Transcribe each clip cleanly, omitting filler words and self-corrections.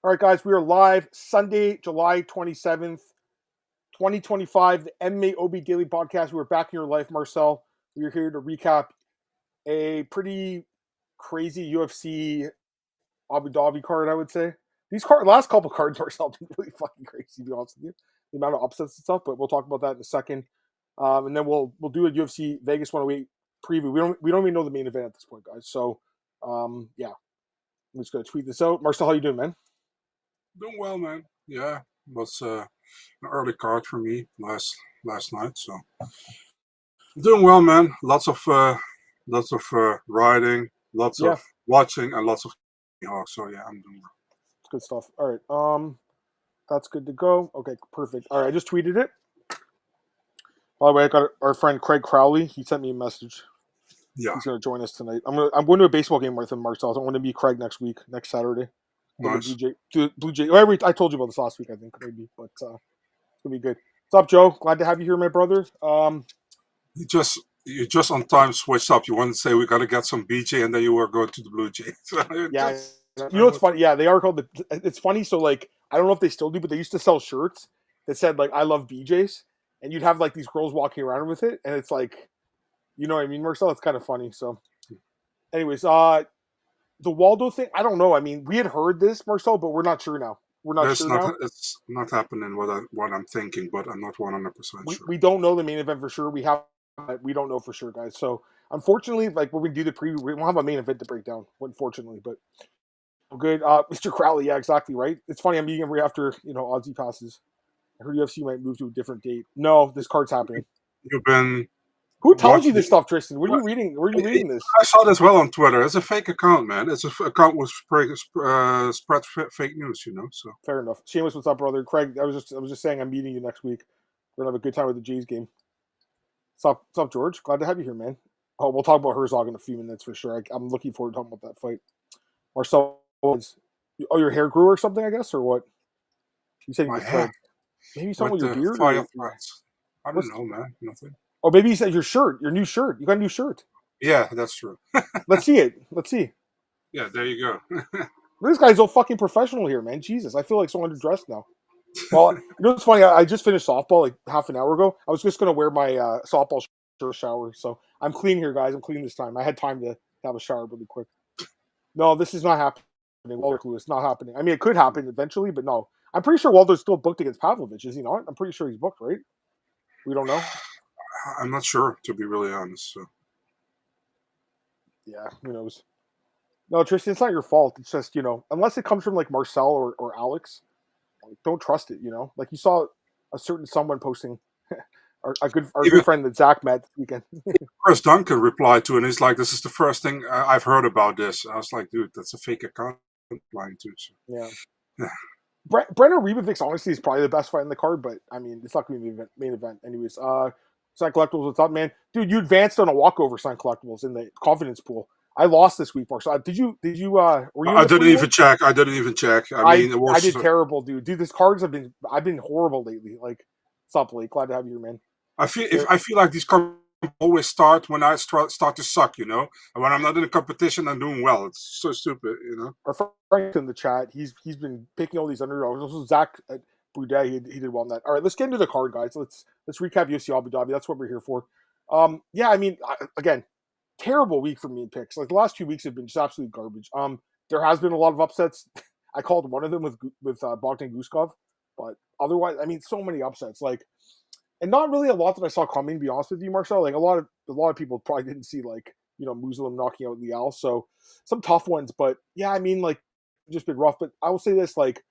All right, guys, we are live Sunday, July 27th, 2025, the MMAOB Daily Podcast. We're back in your life, Marcel. We're here to recap a pretty crazy UFC Abu Dhabi card, I would say. Last couple cards, Marcel, have been really fucking crazy, to be honest with you. The amount of upsets and stuff, but we'll talk about that in a second. And then we'll do a UFC Vegas 108 preview. We don't even know the main event at this point, guys. So, yeah. I'm just going to tweet this out. Marcel, how you doing, man? Doing well, man. Yeah, it was an early card for me last night, so doing well, man. Lots of riding, lots of watching, and lots of so yeah, I'm doing well. Good stuff. All right, that's good to go. Okay, perfect. All right, I just tweeted it. By the way, I got our friend Craig Crowley. He sent me a message. Yeah, he's going to join us tonight. I'm going to a baseball game with him, Marcel. I'm going to be Craig next Saturday. Nice. Blue Jay. I told you about this last week, I think, maybe, but it's going to be good. What's up, Joe? Glad to have you here, my brother. You just on time switched up. You wanted to say we got to get some BJ, and then you were going to the Blue Jays. Yeah, you know what's funny? Yeah, they are called it's funny. So like, I don't know if they still do, but they used to sell shirts that said like "I love BJ's," and you'd have like these girls walking around with it, and it's like, you know what I mean, Marcel? It's kind of funny. So, anyways, the Waldo thing, I don't know. I mean, we had heard this, Marcel, but we're not sure now. It's not happening what I'm thinking, but I'm not 100% sure. We don't know the main event for sure. We don't know for sure, guys. So, unfortunately, like when we do the preview, we won't have a main event to break down, unfortunately. But good. Mr. Crowley, yeah, exactly, right? It's funny, I'm meeting him right after, Aussie passes. I heard UFC might move to a different date. No, this card's happening. You've been... Who tells you this stuff, Tristan? Where are you reading this? I saw this well on Twitter. It's a fake account, man. It's an account with spread fake news, So fair enough. Seamus, what's up, brother? Craig, I was just saying I'm meeting you next week. We're gonna have a good time with the Jays game. What's up, George? Glad to have you here, man. Oh, we'll talk about Herzog in a few minutes for sure. I'm looking forward to talking about that fight. Marcel, your hair grew or something, I guess, or what? You said my hair. Maybe something with your beard. I don't know, man. Nothing. Oh, maybe you said your new shirt. You got a new shirt. Yeah, that's true. Let's see it. Let's see. Yeah, there you go. This guy's all fucking professional here, man. Jesus, I feel like so underdressed now. Well, it's funny. I just finished softball like half an hour ago. I was just going to wear my softball shirt shower. So I'm clean here, guys. I'm clean this time. I had time to have a shower really quick. No, this is not happening. Walter Lewis, not happening. I mean, it could happen eventually, but no. I'm pretty sure Walter's still booked against Pavlovich, is he not? I'm pretty sure he's booked, right? We don't know. I'm not sure, to be really honest. So. Yeah, who knows? No, Tristan, it's not your fault. It's just, unless it comes from like Marcel or Alex, don't trust it, Like you saw a certain someone posting, our good friend that Zach met this weekend. Chris Duncan replied to it, and he's like, this is the first thing I've heard about this. I was like, dude, that's a fake account line too. So. Yeah. Brenner Rebavic, honestly, is probably the best fight in the card, but I mean, it's not going to be the main event. Anyways, Sign Collectibles, what's up, man? Dude, you advanced on a walkover, Sign Collectibles, in the confidence pool. I lost this week, Mark. So did you? Were you? I didn't even check. I mean, I did terrible, dude. Dude, these cards I've been horrible lately. Like, what's up, Blake? Glad to have you here, man. I feel like these cards always start when I start to suck, And when I'm not in a competition, I'm doing well. It's so stupid, Our friend in the chat, he's been picking all these underdogs. Also, Zach Boudet, he did well on that. All right, let's get into the card, guys. Let's recap UFC Abu Dhabi. That's what we're here for. Yeah, I mean, again, terrible week for me in picks. Like the last 2 weeks have been just absolute garbage. There has been a lot of upsets. I called one of them with Bogdan Guskov, but otherwise, I mean, so many upsets. Like, and not really a lot that I saw coming. To be honest with you, Marcel. Like a lot of people probably didn't see like Muslim knocking out Lial. So some tough ones, but yeah, I mean, like just been rough. But I will say this, like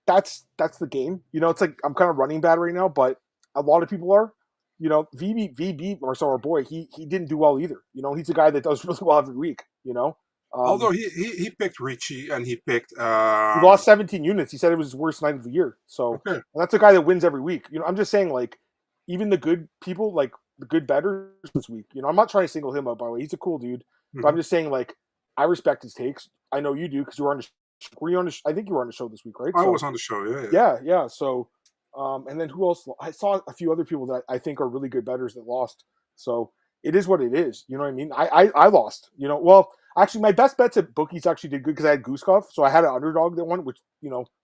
that's the game. It's like I'm kind of running bad right now, but a lot of people are. VB Marcel, our boy, he didn't do well either. He's a guy that does really well every week. Although he picked Ricci and he picked. He lost 17 units. He said it was his worst night of the year. So okay. And that's a guy that wins every week. I'm just saying, like, even the good people, like the good bettors this week. I'm not trying to single him out, by the way. He's a cool dude. Mm-hmm. But I'm just saying, like, I respect his takes. I know you do because you were on the. Were you on the? I think you were on the show this week, right? I was on the show. Yeah. Yeah. So. And then who else? I saw a few other people that I think are really good bettors that lost. So it is what it is. You know what I mean? I lost. Well, Actually, my best bets at bookies actually did good because I had Guskov, so I had an underdog that won, which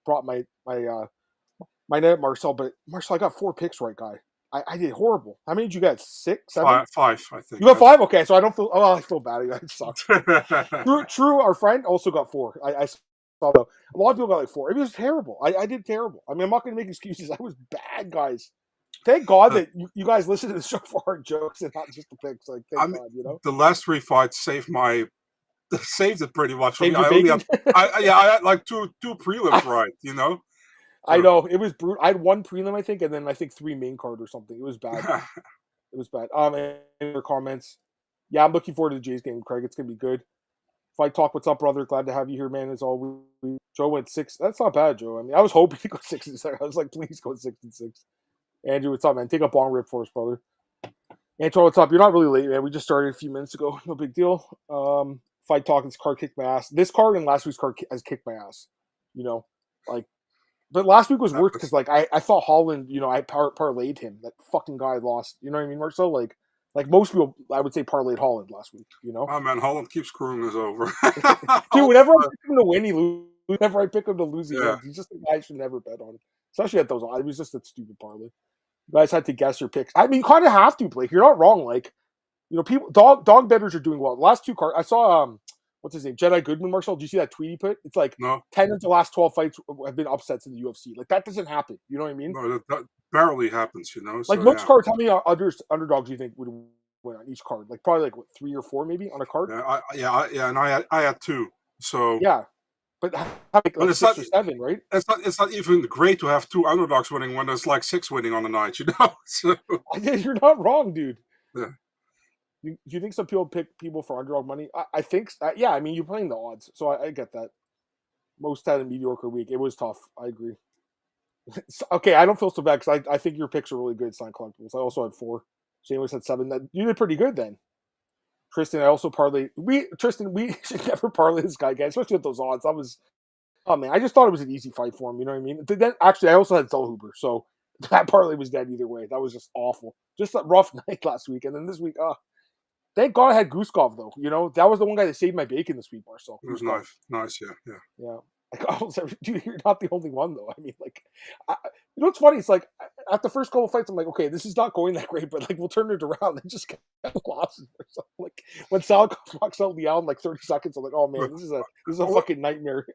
brought my net at Marcel. But Marcel, I got 4 picks right, guy. I did horrible. How many did you get? 6, 7? Five, I think. You got 5? Okay, so I don't feel. Oh, I feel bad. It sucks. True, our friend also got 4. I saw though. A lot of people got like 4. It was terrible. I did terrible. I mean, I'm not going to make excuses. I was bad, guys. Thank God that you guys listen to the show for our jokes and not just the picks. Like, thank God, The last 3 fights saved it pretty much for me. I had like two prelims right, I know it was brutal. I had 1 prelim, I think, and then I think 3 main card or something. It was bad. It was bad. And your comments. Yeah, I'm looking forward to the Jays game, Craig. It's gonna be good. Fight Talk, what's up, brother? Glad to have you here, man. As always. Joe went 6. That's not bad, Joe. I mean, I was hoping to go 6-6. I was like, please go 6-6. Andrew, what's up, man? Take a bong rip for us, brother. Antoine, what's up? You're not really late, man. We just started a few minutes ago. No big deal. Fight Talk, this card kicked my ass. This card and last week's card has kicked my ass. But last week was worse because, like, I thought Holland, I parlayed him. That fucking guy lost. You know what I mean, Marcel? Like most people, I would say parlayed Holland last week, Oh, man, Holland keeps screwing us over. Dude, whenever I pick him to win, he loses. Whenever I pick him to lose, he wins. He's just a guy I should never bet on. Especially at those odds. It was just a stupid parlay. You guys had to guess your picks. I mean, you kind of have to, Blake. You're not wrong. Like, people, dog bettors are doing well. The last 2 cards, I saw, what's his name? Jedi Goodman, Marcel. Did you see that tweet he put? It's like no. 10 of the last 12 fights have been upsets in the UFC. Like, that doesn't happen. You know what I mean? No, that barely happens, Like, most cards, how many underdogs do you think would win on each card? Like, probably, 3 or 4 maybe on a card? Yeah, and I had 2. So yeah. But it's 6 or 7, right? It's not even great to have 2 underdogs winning when there's like 6 winning on the night, So. You're not wrong, dude. Yeah. You think some people pick people for underdog money? I think, yeah. I mean, you're playing the odds, so I get that. Most had a mediocre week. It was tough. I agree. Okay, I don't feel so bad because I think your picks are really good, Sign Collectibles. I also had 4. Shameless had 7. That you did pretty good then. Tristan, I also parlayed. Tristan, we should never parlay this guy again, especially with those odds. Oh man, I just thought it was an easy fight for him. You know what I mean? Then actually, I also had Zellhuber, so that parlay was dead either way. That was just awful. Just a rough night last week, and then this week, thank God I had Guskov though. That was the one guy that saved my bacon this week, Marcel. It was nice, yeah. Like, dude, you're not the only one though. I mean, like, what's funny? It's like at the first couple of fights, I'm like, okay, this is not going that great, but like we'll turn it around and just get losses or something. Like when Sal knocks out Liao in like 30 seconds, I'm like, oh man, this is a fucking nightmare.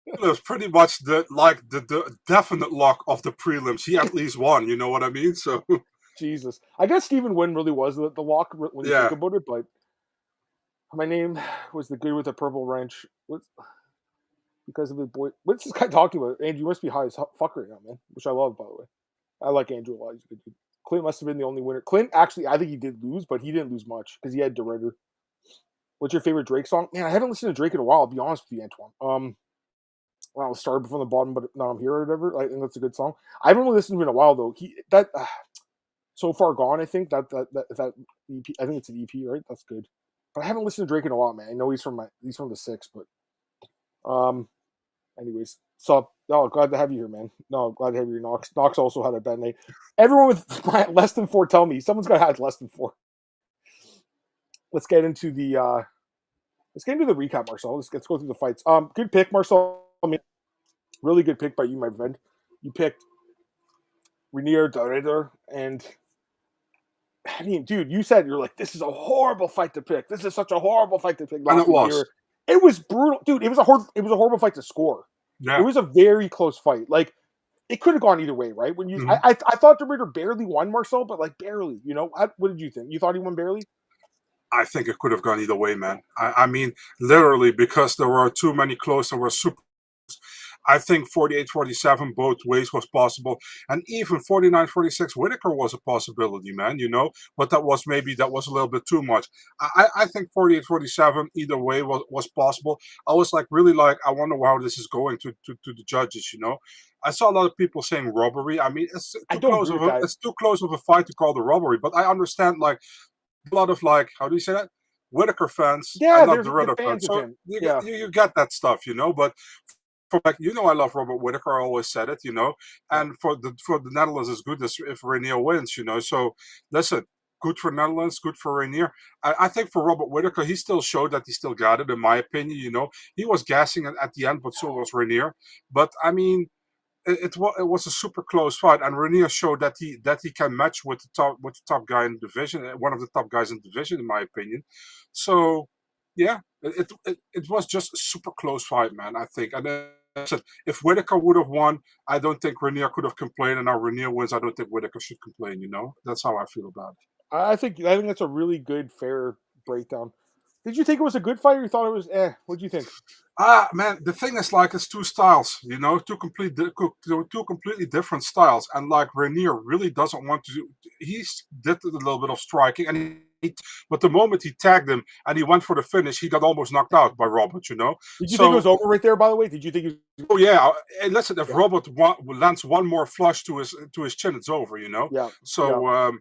It was pretty much the definite lock of the prelims. He at least won. You know what I mean? So. Jesus, I guess Stephen Wynn really was the lock when you think about it. But my name was the good with the purple wrench. Because of the boy. What's this guy talking about? Andrew, you must be high as fuck right now, man. Which I love, by the way. I like Andrew a lot. He's a good dude. Clint must have been the only winner. Clint, actually, I think he did lose, but he didn't lose much because he had DeRidder. What's your favorite Drake song? Man, I haven't listened to Drake in a while, I'll be honest with you, Antoine. Well, I'll start from the bottom, but now I'm here or whatever. I think that's a good song. I haven't really listened to him in a while, though. So Far Gone, I think. That EP, I think it's an EP, right? That's good. But I haven't listened to Drake in a while, man. I know he's from the 6, but anyways, so glad to have you here, man. No, glad to have you here, Knox. Knox also had a bad night. Everyone with less than 4, tell me someone's got to have less than 4. Let's get into the recap, Marcel. Let's go through the fights. Good pick, Marcel. I mean, really good pick by you, my friend. You picked Reinier, and I mean, dude, you said you're like, this is a horrible fight to pick. This is such a horrible fight to pick. And it was. It was brutal, dude. It was a horrible fight to score. Yeah. It was a very close fight. Like, it could have gone either way, right? When you, I thought DeRidder barely won, Marcel, but like barely. What did you think? You thought he won barely? I think it could have gone either way, man. I mean, literally, because there were too many close. There were super. I think 48-47 both ways was possible. And even 49-46 Whittaker was a possibility, man, But that was a little bit too much. I think 48-47 either way was possible. I was like, really like, I wonder how this is going to the judges, I saw a lot of people saying robbery. I mean, it's too close of a fight to call the robbery. But I understand, like, a lot of, like, how do you say that? Whittaker fans. Yeah, not the Ritter fans. So you get that stuff, but I love Robert Whittaker. I always said it, and for the Netherlands, it's good if Reinier wins, So listen, good for Netherlands, good for Reinier. I think for Robert Whittaker, he still showed that he still got it, in my opinion. He was gassing at the end, but so was Reinier. But I mean, it was a super close fight, and Reinier showed that he can match with the top guy in the division, one of the top guys in the division, in my opinion. So yeah, it was just a super close fight, man. I think, and then I said, if Whittaker would have won, I don't think Reinier could have complained, and now Reinier wins, I don't think Whittaker should complain. That's how I feel about it. I think that's a really good, fair breakdown. Did you think it was a good fight, or you thought it was What did you think? Man, the thing is, like, it's two styles, two completely different styles, and like Reinier really doesn't want to. He did a little bit of striking, and but the moment he tagged him and he went for the finish, he got almost knocked out by Robert. Did you think it was over right there? By the way, did you think? Oh yeah, and listen, if Robert lands one more flush to his chin, it's over. Yeah. So. Yeah.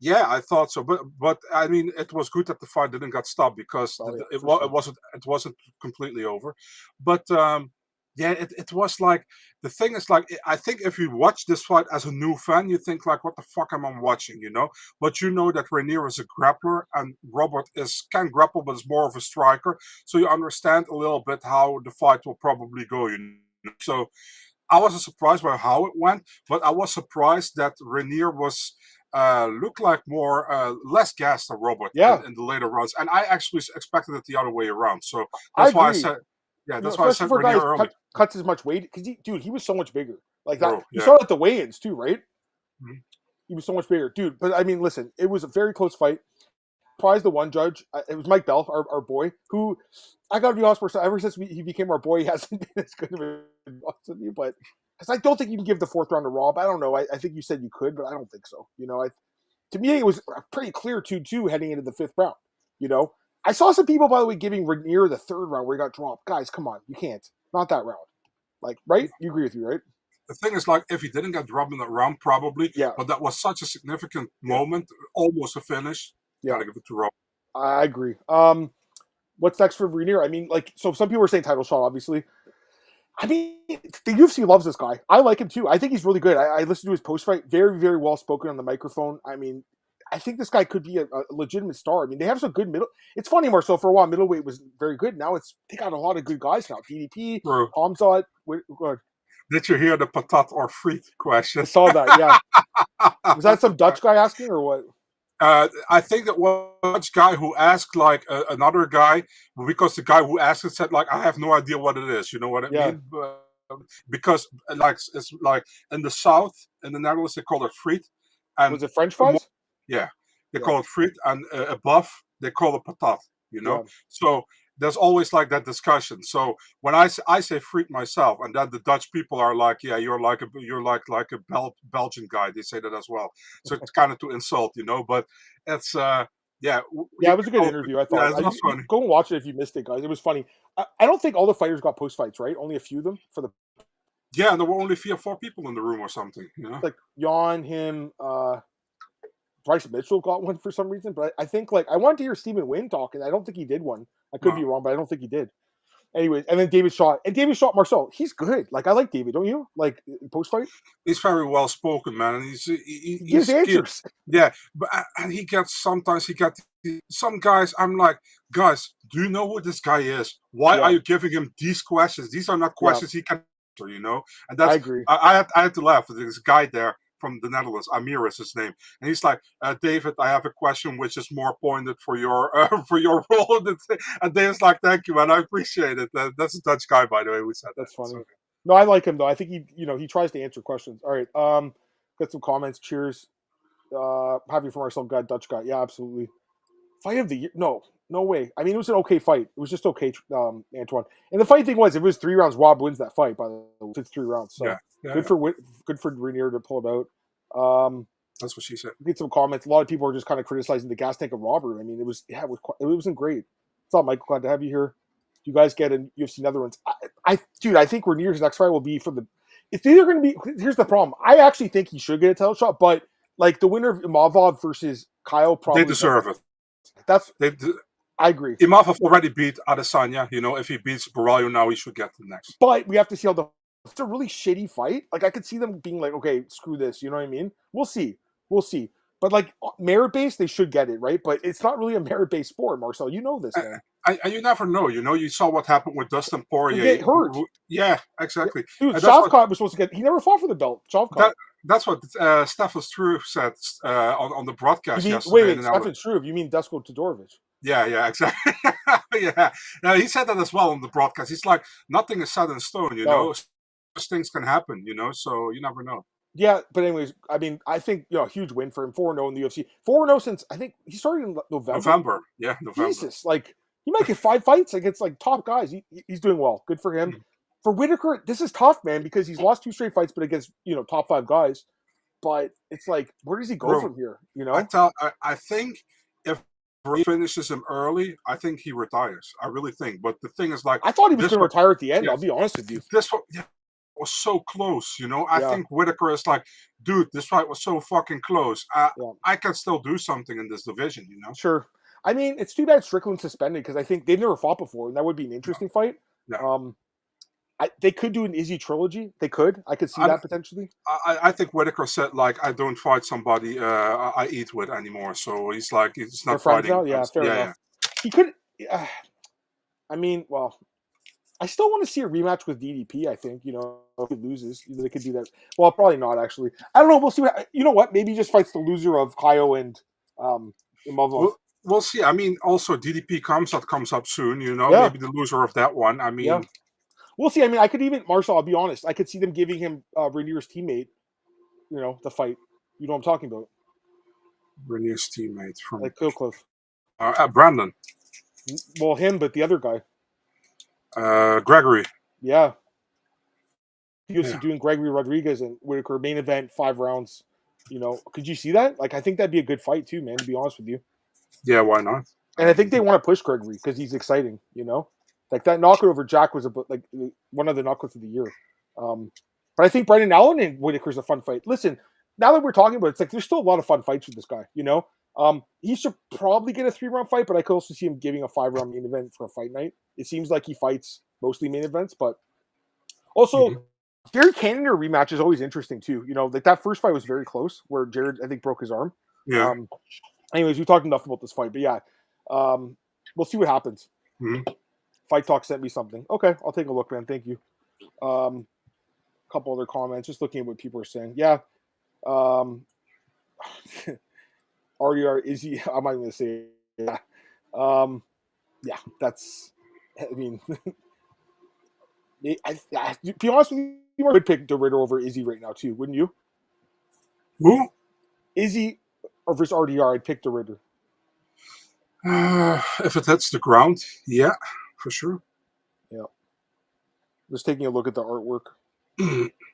Yeah, I thought so, but I mean, it was good that the fight didn't get stopped because it wasn't completely over. But yeah, it was like, the thing is, like, I think if you watch this fight as a new fan, you think like, what the fuck am I watching, But you know that Reinier is a grappler and Robert can grapple, but is more of a striker, so you understand a little bit how the fight will probably go, So I wasn't surprised by how it went, but I was surprised that Reinier was. Looked like less gassed than Robert in the later rounds, and I actually expected it the other way around. So that's why I said, that's why I said Reinier early. Cuts as much weight because he was so much bigger. Like that, Bro, you saw it at the weigh-ins too, right? Mm-hmm. He was so much bigger, dude. But I mean, listen, it was a very close fight. Surprised the one judge. It was Mike Bell, our boy, who I got to be honest, ever since he became our boy, he hasn't been as good of a with you, but. Because I don't think you can give the fourth round to Rob. I don't know. I think you said you could, but I don't think so. To me, it was a pretty clear 2-2 heading into the fifth round. I saw some people, by the way, giving Reinier the third round where he got dropped. Guys, come on. You can't. Not that round. Like, right? You agree with me, right? The thing is, like, if he didn't get dropped in that round, probably. Yeah. But that was such a significant moment, almost a finish. Yeah. Gotta give it to Rob. I agree. What's next for Reinier? I mean, like, so some people are saying title shot, obviously. I mean, the UFC loves this guy. I like him too. I think he's really good. I listened to his post-fight. Very, very well spoken on the microphone. I mean, I think this guy could be a legitimate star. I mean, they have some good middle. It's funny, Marcel, for a while, middleweight was very good. Now they got a lot of good guys now. DDP, Hamzat. Did you hear the patat or friet question? I saw that, yeah. Was that some Dutch guy asking or what? I think that was a Dutch guy who asked like another guy, because the guy who asked it said like, I have no idea what it is. You know what I mean? Because like it's like in the south, in the Netherlands, they call it friet. And was it French fries? They call it friet, and above they call it patat. So there's always like that discussion. So when I say friet myself, and then the Dutch people are like, yeah, you're like a Belgian guy. They say that as well. So it's kind of to insult, But it's it was a good interview. I thought. Yeah, funny. Go and watch it if you missed it, guys. It was funny. I don't think all the fighters got post fights, right? Only a few of them for the. Yeah, and there were only 3 or 4 people in the room or something. Like Jan, him, Bryce Mitchell got one for some reason, but I think I wanted to hear Stephen Wynn talking. I don't think he did one. I could be wrong, but I don't think he did. Anyways, and then David Shaw. And David Shaw, Marcel, he's good. Like, I like David, don't you? Like, post-fight? He's very well spoken, man. And he gives answers. But and sometimes he got some guys, I'm like, guys, do you know who this guy is? Why are you giving him these questions? These are not questions he can answer, And that's, I agree. I had to laugh. There's a guy there from the Netherlands, Amir is his name, and he's like, David, I have a question which is more pointed for your role. And David's like, thank you, man, I appreciate it. That's a Dutch guy, by the way, who said that's that. funny. So, no, I like him though. I think he tries to answer questions. All right, got some comments. Cheers. Happy for Marcel, guy, Dutch guy. Yeah, absolutely. Fight of the year? No way. I mean, it was an okay fight. It was just okay, Antoine. And the funny thing was, if it was 3 rounds, Rob wins that fight. By the way, it's 3 rounds. So good for Reinier to pull it out. That's what she said. Get some comments. A lot of people are just kind of criticizing the gas tank of Robert. I mean, it wasn't great. What's up, Michael? Glad to have you here. You guys get in UFC Netherlands. I think Renier's next fight will be for the. It's either going to be. Here's the problem. I actually think he should get a title shot, but like the winner of Imavov versus Kyle probably they deserve it. I agree. Imavov already beat Adesanya. If he beats Baralho now, he should get the next. But we have to see how it's a really shitty fight. Like, I could see them being like, okay, screw this. You know what I mean? We'll see. But like merit-based, they should get it, right? But it's not really a merit-based sport, Marcel. You know this, man. You never know. You saw what happened with Dustin Poirier. They get hurt. Yeah, exactly. Dude, Shavkat was supposed to get. He never fought for the belt. Shavkat. That's what Stefan Struve said on the broadcast yesterday. Wait, Stefan Struve? You mean Dusko Todorovic? Yeah, exactly. Yeah, no, he said that as well on the broadcast. He's like, nothing is set in stone. Things can happen. So you never know. Yeah, but anyways, I mean, I think a huge win for him. 4-0 in the UFC. 4-0 since I think he started in November. Yeah, November. Jesus, like he might get 5 fights against like top guys. He's doing well. Good for him. Mm-hmm. For Whittaker, this is tough, man, because he's lost 2 straight fights, but against top 5 guys. But it's like, where does he go from here? I think if he finishes him early, I think he retires. I really think. But the thing is, like, I thought he was going to retire at the end. I'll be honest with you. This one, was so close. I think Whittaker is like, dude, this fight was so fucking close. I can still do something in this division. Sure. I mean, it's too bad Strickland's suspended because I think they've never fought before, and that would be an interesting fight. Yeah. They could do an Izzy trilogy. They could. I could see that potentially. I think Whittaker said, like, I don't fight somebody I eat with anymore. So he's like, he's not fighting. Now? Yeah, fair enough. Yeah. He could. I mean, well, I still want to see a rematch with DDP. I think if he loses, they could do that. Well, probably not actually. I don't know. We'll see. What? Maybe he just fights the loser of Kaio and Imavov. We'll see. I mean, also DDP comes up soon. Maybe the loser of that one. I mean. Yeah. We'll see. I mean, I could even, Marshall, I'll be honest, I could see them giving him Rainier's teammate, the fight. You know what I'm talking about? Rainier's teammate from... Like Killcliff. Brandon. Well, him, but the other guy. Gregory. Yeah. UFC doing Gregory Rodriguez and Whittaker, main event, 5 rounds. Could you see that? Like, I think that'd be a good fight too, man, to be honest with you. Yeah, why not? And I think they want to push Gregory because he's exciting, Like that knockout over Jack was like one of the knockouts of the year. But I think Brendan Allen and Whittaker's a fun fight. Listen, now that we're talking about it, it's like there's still a lot of fun fights with this guy, He should probably get a 3-round fight, but I could also see him giving a 5-round main event for a fight night. It seems like he fights mostly main events, but also Jared Cannonier rematch is always interesting too. Like that first fight was very close where Jared, I think, broke his arm. Yeah. Anyways, we talked enough about this fight, but yeah, we'll see what happens. Mm-hmm. Fight Talk sent me something. Okay, I'll take a look, man. Thank you. A couple other comments. Just looking at what people are saying. Yeah. RDR Izzy. I'm not going to say yeah. Yeah, that's. I mean, to be honest with you, I would pick the Ritter over Izzy right now too, wouldn't you? Who? Izzy versus RDR. I'd pick the Ritter. If it hits the ground, yeah. For sure. Yeah. Just taking a look at the artwork.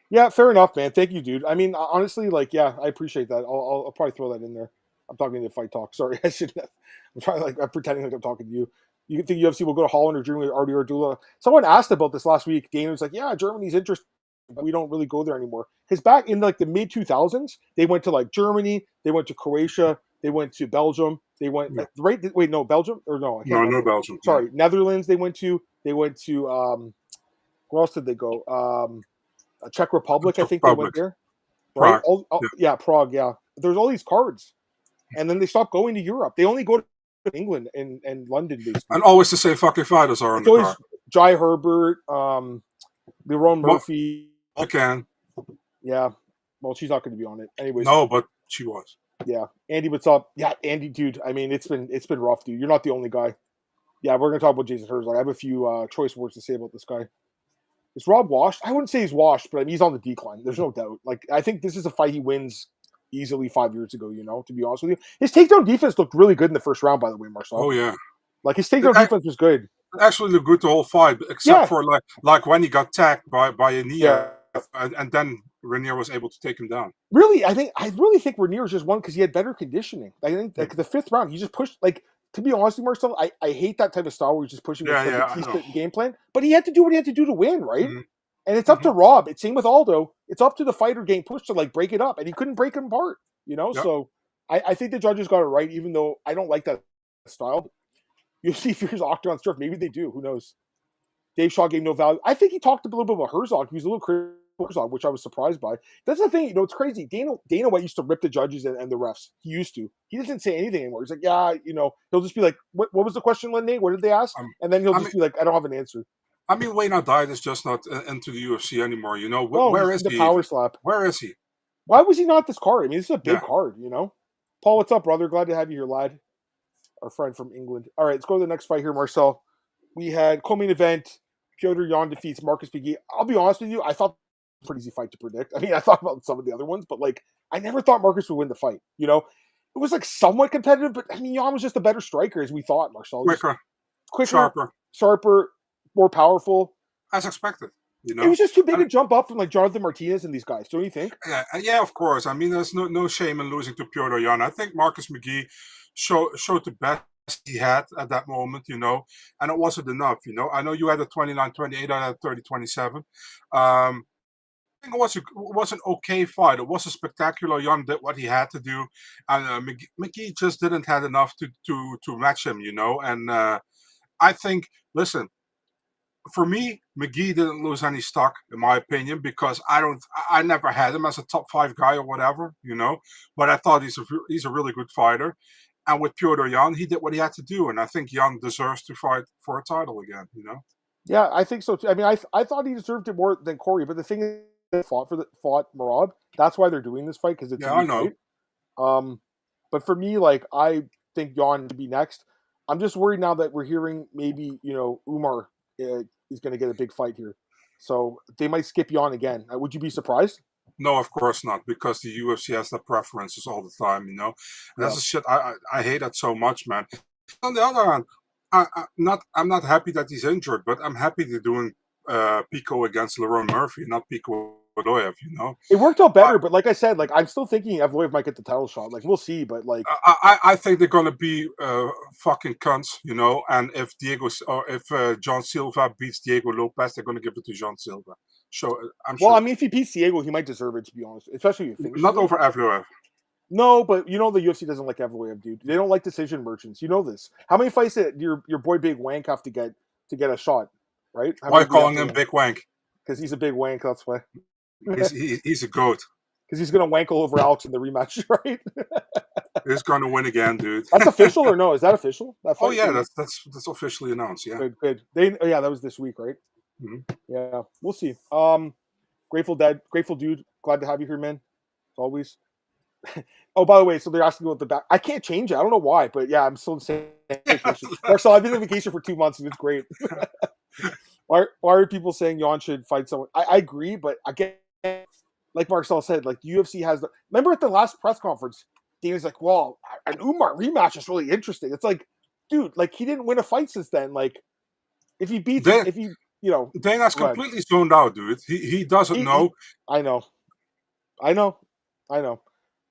Yeah, fair enough, man. Thank you, dude. I mean, honestly, like, yeah, I appreciate that. I'll probably throw that in there. I'm talking to Fight Talk. Sorry, I shouldn't have. I'm trying I'm pretending like I'm talking to you. You think UFC will go to Holland or Germany with RDR Dula? Someone asked about this last week. Dana was like, yeah, Germany's interested, but we don't really go there anymore. Because back in like the mid 2000s, they went to like Germany, they went to Croatia, they went to Belgium. They went right. Wait, no, Belgium or no? No Belgium. Sorry, Netherlands. They went to. Where else did they go? Czech Republic. I think they went there. Right? Prague. Prague. Yeah. There's all these cards, and then they stopped going to Europe. They only go to England and London, basically. And always the same fucking fighters are on the card. Jai Herbert, Lerone Murphy. Okay. Yeah. Well, she's not going to be on it, anyways. No, but she was. Yeah, Andy, what's up? Yeah, Andy, dude. I mean, it's been rough, dude. You're not the only guy. Yeah, we're gonna talk about Jason Herzog. I have a few choice words to say about this guy. Is Rob washed? I wouldn't say he's washed, but I mean, he's on the decline. There's no doubt. Like, I think this is a fight he wins easily 5 years ago. To be honest with you, his takedown defense looked really good in the first round. By the way, Marcel. Oh yeah, like his takedown defense was good. It actually looked good the whole fight, except for like when he got tagged by a knee. Yeah. And then Reinier was able to take him down. Really, I really think Reinier just won because he had better conditioning. I think like the 5th round, he just pushed. Like, to be honest with you, Marcel, I hate that type of style where he's just pushing the game plan. But he had to do what he had to do to win, right? Mm-hmm. And it's up to Rob. It's same with Aldo. It's up to the fighter getting pushed to like break it up, and he couldn't break him apart. Yep. So I think the judges got it right, even though I don't like that style. UFC fears Octagon stuff. Maybe they do. Who knows? Dave Shaw gave no value. I think he talked a little bit about Herzog. He was a little critical which I was surprised by. That's the thing, it's crazy. Dana White used to rip the judges and the refs. He used to. He doesn't say anything anymore. He's like, yeah, he'll just be like, what was the question, Nate? What did they ask? And then he'll just be like, I don't have an answer. I mean, Wayne Died is just not into the UFC anymore. No, where is the he? power slap. Where is he? Why was he not this card? I mean, this is a big card, Paul, what's up, brother? Glad to have you here, lad. Our friend from England. All right, let's go to the next fight here, Marcel. We had co-main event. Petr Yan defeats Marcus McGhee. I'll be honest with you, I thought it was a pretty easy fight to predict. I mean, I thought about some of the other ones, but I never thought Marcus would win the fight. It was somewhat competitive, but I mean, Yan was just a better striker as we thought, Marcel. Quicker, sharper, more powerful. As expected. It was just too big a jump up from Jonathan Martinez and these guys, don't you think? Yeah, of course. I mean, there's no shame in losing to Petr Yan. I think Marcus McGhee showed the best he had at that moment, and it wasn't enough, I know you had a 29-28, I had a 30-27. I think it was an okay fight. It was a spectacular. Yan did what he had to do, and McGhee just didn't have enough to match him, and I think, listen, for me, McGhee didn't lose any stock, in my opinion, because I never had him as a top 5 guy or whatever, but I thought he's a really good fighter. And with Petr Yan, he did what he had to do, and I think Yan deserves to fight for a title again. Yeah, I think so too. I mean, I thought he deserved it more than Corey, but the thing is, they fought Merab. That's why they're doing this fight, because it's I know. Fight. But for me, I think Yan should be next. I'm just worried now that we're hearing maybe Umar is going to get a big fight here, so they might skip Yan again. Would you be surprised? No, of course not, because the UFC has their preferences all the time, And that's the shit I hate that so much, man. On the other hand, I'm not happy that he's injured, but I'm happy they're doing Pico against Lerone Murphy, not Pico Godoyev, It worked out better, but like I said, I'm still thinking Evloev might get the title shot. We'll see, but I think they're gonna be fucking cunts, And if John Silva beats Diego Lopez, they're gonna give it to John Silva. So I'm sure. Well, I mean, if he beats Diego, he might deserve it, to be honest. Especially if he not over Evloev. No, but the UFC doesn't like Evloev, dude. They don't like decision merchants. You know this. How many fights did your boy Big Wank have to get a shot, right? Why calling him Big Wank? Because he's a big wank. That's why. He's a goat. Because he's gonna wankle over Alex in the rematch, right? He's gonna win again, dude. That's official or no? Is that official? That fight, that's officially announced. Yeah. Good. That was this week, right? Mm-hmm. Yeah, we'll see. Grateful Dude. Glad to have you here, man. As always. Oh, by the way, so they're asking about the back. I can't change it. I don't know why, but yeah, I'm still in the same vacation. Marcel, I've been on vacation for 2 months and it's great. Why are people saying Yan should fight someone? I agree, but again, like Marcel said, the UFC has remember at the last press conference, Dana's like, well, an Umar rematch is really interesting. It's dude, he didn't win a fight since then. If he beats Dana's completely zoned out, dude. He doesn't know. I know.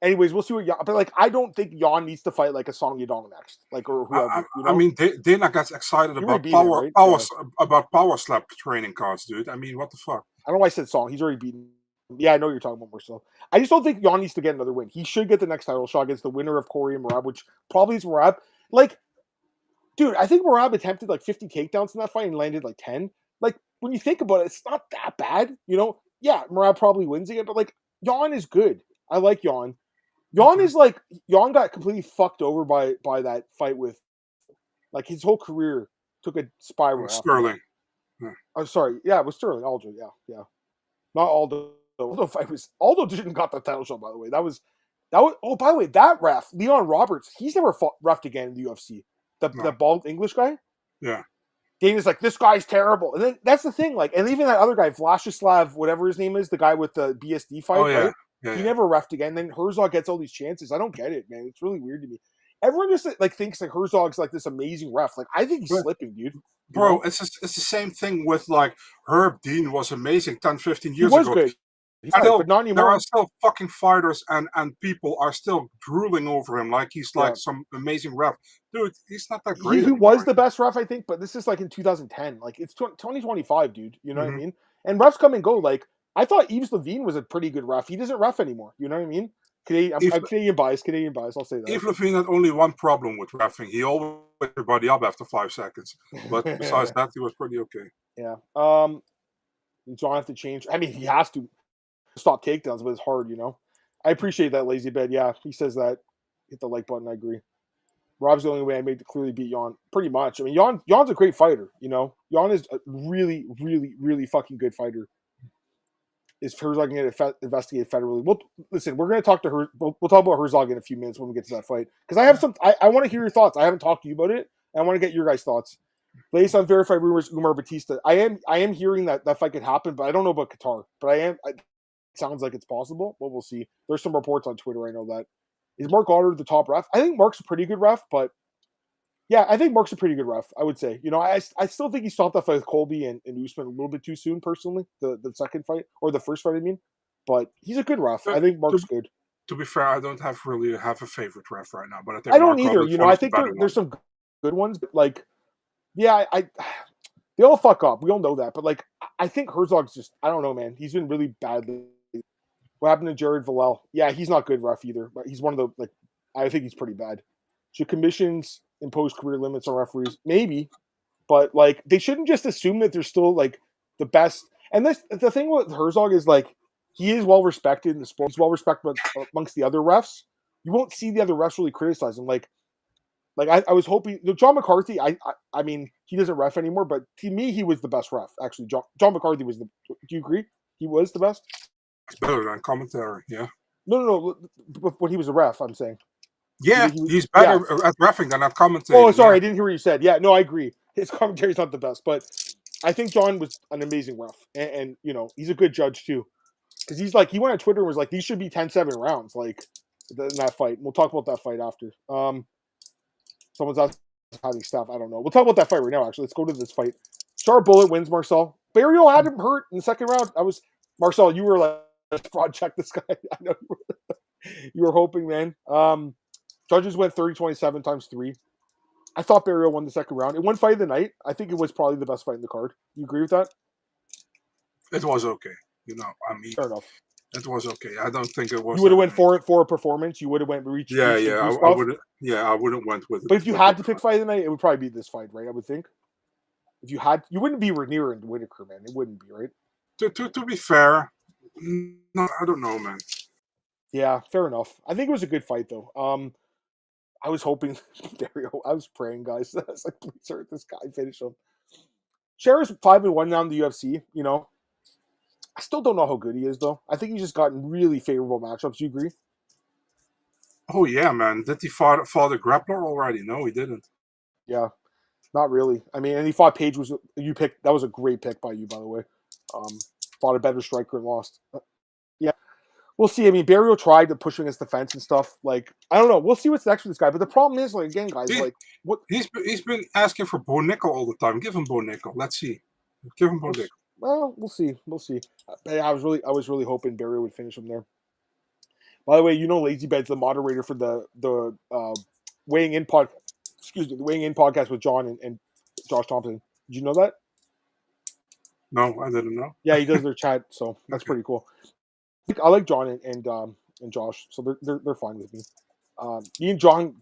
Anyways, we'll see what Yan. But I don't think Yan needs to fight a Song Yadong next, or whoever. I mean, Dana gets excited about power slap training cards, dude. I mean, what the fuck? I don't know why I said Song. He's already beaten. Yeah, I know you're talking about Marcel. I just don't think Yan needs to get another win. He should get the next title shot against the winner of Corey and Merab, which probably is Merab. Dude, I think Merab attempted 50 takedowns in that fight and landed 10. When you think about it, it's not that bad. Yeah, Merab probably wins again, but Yan is good. I like Yan. Yan is Yan got completely fucked over by that fight with his whole career took a spiral. Sterling. Yeah. I'm sorry. Yeah, it was Sterling. Aldo. Yeah. Not Aldo. Aldo didn't got the title shot, by the way. That was oh, by the way, that ref, Leon Roberts, he's never reffed again in the UFC. The bald English guy? Yeah. Dana's this guy's terrible. And then that's the thing, and even that other guy, Vladislav, whatever his name is, the guy with the BSD fight, right? He never reffed again. Then Herzog gets all these chances. I don't get it, man. It's really weird to me. Everyone just thinks Herzog's this amazing ref. I think he's slipping, dude. Bro, it's the same thing with Herb Dean was amazing 10, 15 years ago. He was good. But not anymore. There are still fucking fighters and people are still drooling over him he's some amazing ref. Dude, he's not that great. He was the best ref, I think, but this is in 2010. It's 2025, dude. You know what I mean? And refs come and go. I thought Yves Levine was a pretty good ref. He doesn't ref anymore. You know what I mean? I'm Canadian biased. I'll say that. Yves Levine had only one problem with reffing. He always put everybody up after 5 seconds. But besides that, he was pretty okay. Yeah. John have to change. I mean, he has to stop takedowns, but it's hard, I appreciate that, Lazy Bed. Yeah, he says that. Hit the like button. I agree. Rob's the only way I made to clearly beat Yan. Pretty much. I mean, Yan's a great fighter, Yan is a really, really, really fucking good fighter. Is Herzog going to investigate federally? Listen, we're going to talk to her. We'll talk about Herzog in a few minutes when we get to that fight. Because I have I want to hear your thoughts. I haven't talked to you about it. And I want to get your guys' thoughts. Latest unverified rumors, Umar Batista. I am hearing that fight could happen, but I don't know about Qatar. But it sounds like it's possible. But we'll see. There's some reports on Twitter. I know that. Is Mark Goddard the top ref? I think Mark's a pretty good ref, but yeah, I think Mark's a pretty good ref, I would say. I still think he stopped that fight with Colby and Usman a little bit too soon, personally, the second fight, or the first fight, I mean. But he's a good ref. I think Mark's good. To be fair, I don't really have a favorite ref right now, but I think I don't either. I think there's some good ones, but yeah, they all fuck up. We all know that. But I think Herzog's just, I don't know, man. He's been really bad lately. What happened to Jared Villel? Yeah, he's not good ref either, but he's one of the, I think he's pretty bad. Should commissions impose career limits on referees? Maybe, but they shouldn't just assume that they're still the best. And the thing with Herzog is he is well respected in the sport. He's well respected amongst the other refs. You won't see the other refs really criticize him. I was hoping John McCarthy. I mean, he doesn't ref anymore, but to me, he was the best ref. Actually, John McCarthy was the. Do you agree? He was the best. It's better than commentary, yeah. No. When he was a ref, I'm saying. Yeah, he's better at reffing than at commentating. Oh, sorry, I didn't hear what you said. Yeah, no, I agree. His commentary's not the best, but I think John was an amazing ref, and he's a good judge too, because he went on Twitter and was like, these should be 10-7 rounds, in that fight. We'll talk about that fight after. Someone's asking having stuff. I don't know. We'll talk about that fight right now. Actually, let's go to this fight. Sharp Bullet wins. Marcel Barrio had him hurt in the second round. Marcel. You were fraud check this guy. I know you were hoping, man. Judges went 30-27 times 3. I thought Barrio won the second round. It won fight of the night. I think it was probably the best fight in the card. You agree with that? It was okay. Fair enough. It was okay. I don't think it was. You would have went for a performance. You would have went reach. Yeah. I would. Yeah, I wouldn't went with it. But if you had to pick fight of the night, it would probably be this fight, right? I would think. If you wouldn't be Reinier and Whittaker, man. It wouldn't be, right? To be fair, no, I don't know, man. Yeah, fair enough. I think it was a good fight, though. I was hoping Dario. I was praying, guys. I was like, please hurt this guy, finish him. Cher's 5-1 now in the UFC. I still don't know how good he is, though. I think he's just gotten really favorable matchups. You agree? Oh yeah, man. Did he fought a grappler already? No, he didn't. Yeah, not really. I mean, and he fought Page. That was a great pick by you, by the way. Fought a better striker and lost. Yeah. We'll see. I mean, Barrio tried to push against the fence and stuff. I don't know. We'll see what's next for this guy. But the problem is, again, guys, what he's been asking for Bo Nickel all the time. Give him Bo Nickel. Let's see. Give him Bo Nickel. Well, we'll see. We'll see. I was really hoping Barrio would finish him there. By the way, Lazy Bed's the moderator for the weighing in podcast. Excuse me, the weighing in podcast with John and Josh Thompson. Did you know that? No, I didn't know. Yeah, he does their chat, so that's pretty cool. I like John and Josh, so they're fine with me. Me and John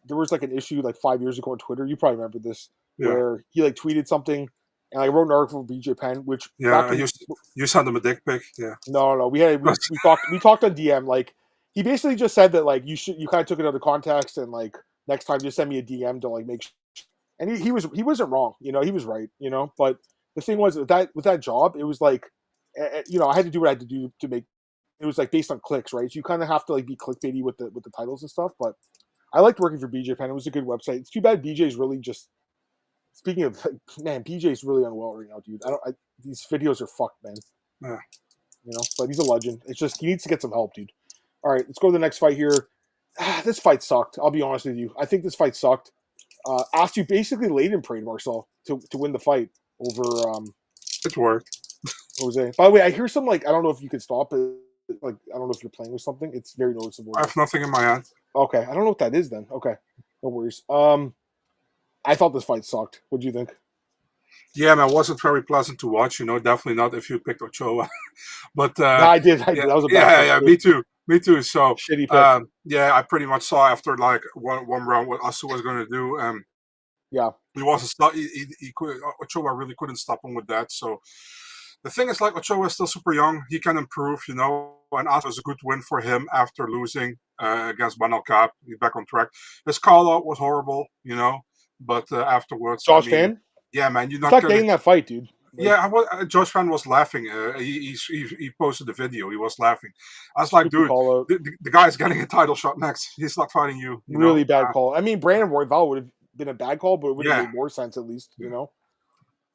there was an issue 5 years ago on Twitter. You probably remember this, where he tweeted something, and I wrote an article for BJ Penn, which you sent him a dick pic. Yeah. No, we talked on DM. He basically just said that you kind of took it out of context, and next time just send me a DM to make sure. And he wasn't wrong, he was right, but the thing was with that job, it was I had to do what I had to do to make it was based on clicks, right? So you kind of have to be clickbaity with the titles and stuff. But I liked working for BJ Penn. It was a good website. It's too bad BJ's really just. Speaking of man, BJ's really unwell right now, dude. These videos are fucked, man. Yeah. But he's a legend. It's just he needs to get some help, dude. All right, let's go to the next fight here. This fight sucked. I'll be honest with you. I think this fight sucked. Astu basically laid in parade Marcel to win the fight over. It worked. Jose. By the way, I hear some I don't know if you could stop it. I don't know if you're playing with something. It's very noticeable. I have nothing in my hand. Okay, I don't know what that is then. Okay, no worries. I thought this fight sucked. What do you think? Yeah, man, it wasn't very pleasant to watch. Definitely not if you picked Ochoa. But no, I did. That was a bad fight. Me too. So shitty pick. I pretty much saw after one round what Asu was going to do. Yeah, he wasn't. He could. Ochoa really couldn't stop him with that. So the thing is, like, Ochoa is still super young. He can improve, and also was a good win for him after losing against Banalcap. He's back on track. His call-out was horrible, but afterwards, Josh Fan? Yeah, man, you're He's not getting that fight, dude. Yeah, Josh Fan was laughing. He posted the video. He was laughing. I was like, dude, the guy's getting a title shot next. He's not fighting you. Really bad call. I mean, Brandon Royval would have been a bad call, but it would have made more sense at least,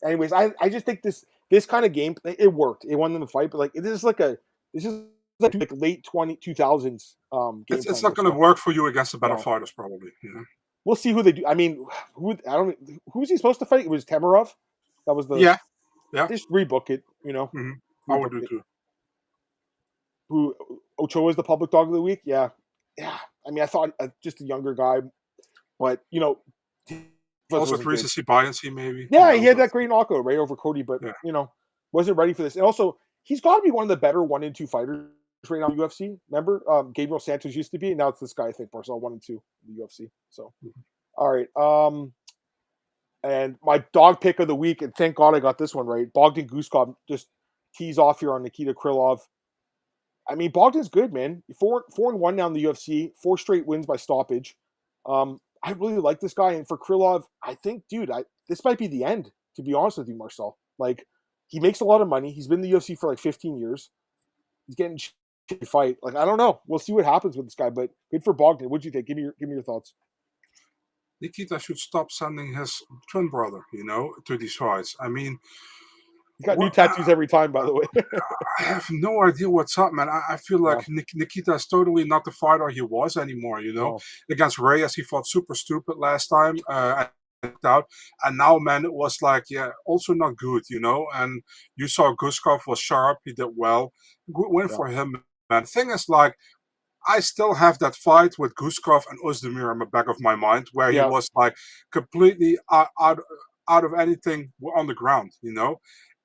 Anyways, I just think this kind of game, it worked. It won them the fight, but this is like late 2000s game. It's not going to work for you against the better fighters, probably. We'll see who they do. I mean, who's he supposed to fight? It was Temerov. That was the yeah. Just rebook it, Mm-hmm. I would do too. Who Ochoa is the public dog of the week? Yeah. I mean, I thought just a younger guy, but also recency biasy maybe. Yeah, he had that great knockout right over Cody, but wasn't ready for this. And also, he's got to be one of the better 1 and 2 fighters right now in the UFC. Remember, Gabriel Santos used to be, and now it's this guy. I think Marcel 1 and 2 in the UFC. So, all right. And my dog pick of the week, and thank God I got this one right. Bogdan Guskov just tees off here on Nikita Krylov. I mean, Bogdan's good, man. 4-1 now in the UFC, 4 straight wins by stoppage. I really like this guy, and for Krylov, I think, dude, this might be the end. To be honest with you, Marcel, he makes a lot of money. He's been in the UFC for 15 years. He's getting to fight. I don't know. We'll see what happens with this guy, but good for Bogdan. What'd you think? Give me your thoughts. Nikita should stop sending his twin brother, to these fights. I mean, he's got new tattoos every time, by the way. I have no idea what's up, man. I feel like Nikita is totally not the fighter he was anymore, No. Against Reyes, he fought super stupid last time, out. And now, man, it was also not good, And you saw Guskov was sharp. He did well. Good win for him, man. The thing is, I still have that fight with Guskov and Özdemir in the back of my mind, where he was completely out of anything on the ground,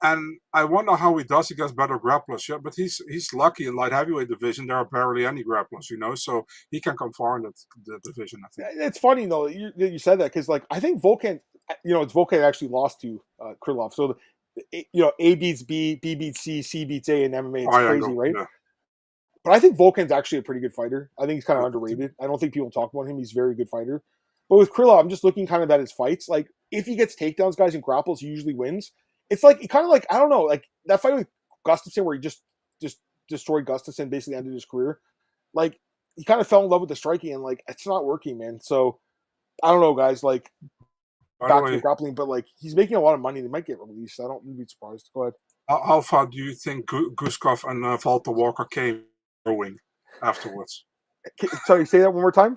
And I wonder how he does against better grapplers. Yeah, but he's lucky in light heavyweight division. There are barely any grapplers, So he can come far in the division. I think it's funny though you said that because I think Volkan, it's Volkan actually lost to Krylov. So A beats B, B beats C, C beats A in MMA. It's crazy, right? Yeah. But I think Volkan's actually a pretty good fighter. I think he's kind of underrated. I don't think people talk about him. He's a very good fighter. But with Krylov, I'm just looking kind of at his fights. If he gets takedowns, guys, and grapples, he usually wins. It's kind of I don't know, that fight with Gustafsson where he just destroyed Gustafsson, basically ended his career. He kind of fell in love with the striking, and it's not working, man. So I don't know, guys. Back to the grappling, but he's making a lot of money. They might get released. I don't be surprised. Go ahead. How far do you think Guskov and Walter Walker came going afterwards? Sorry, say that one more time.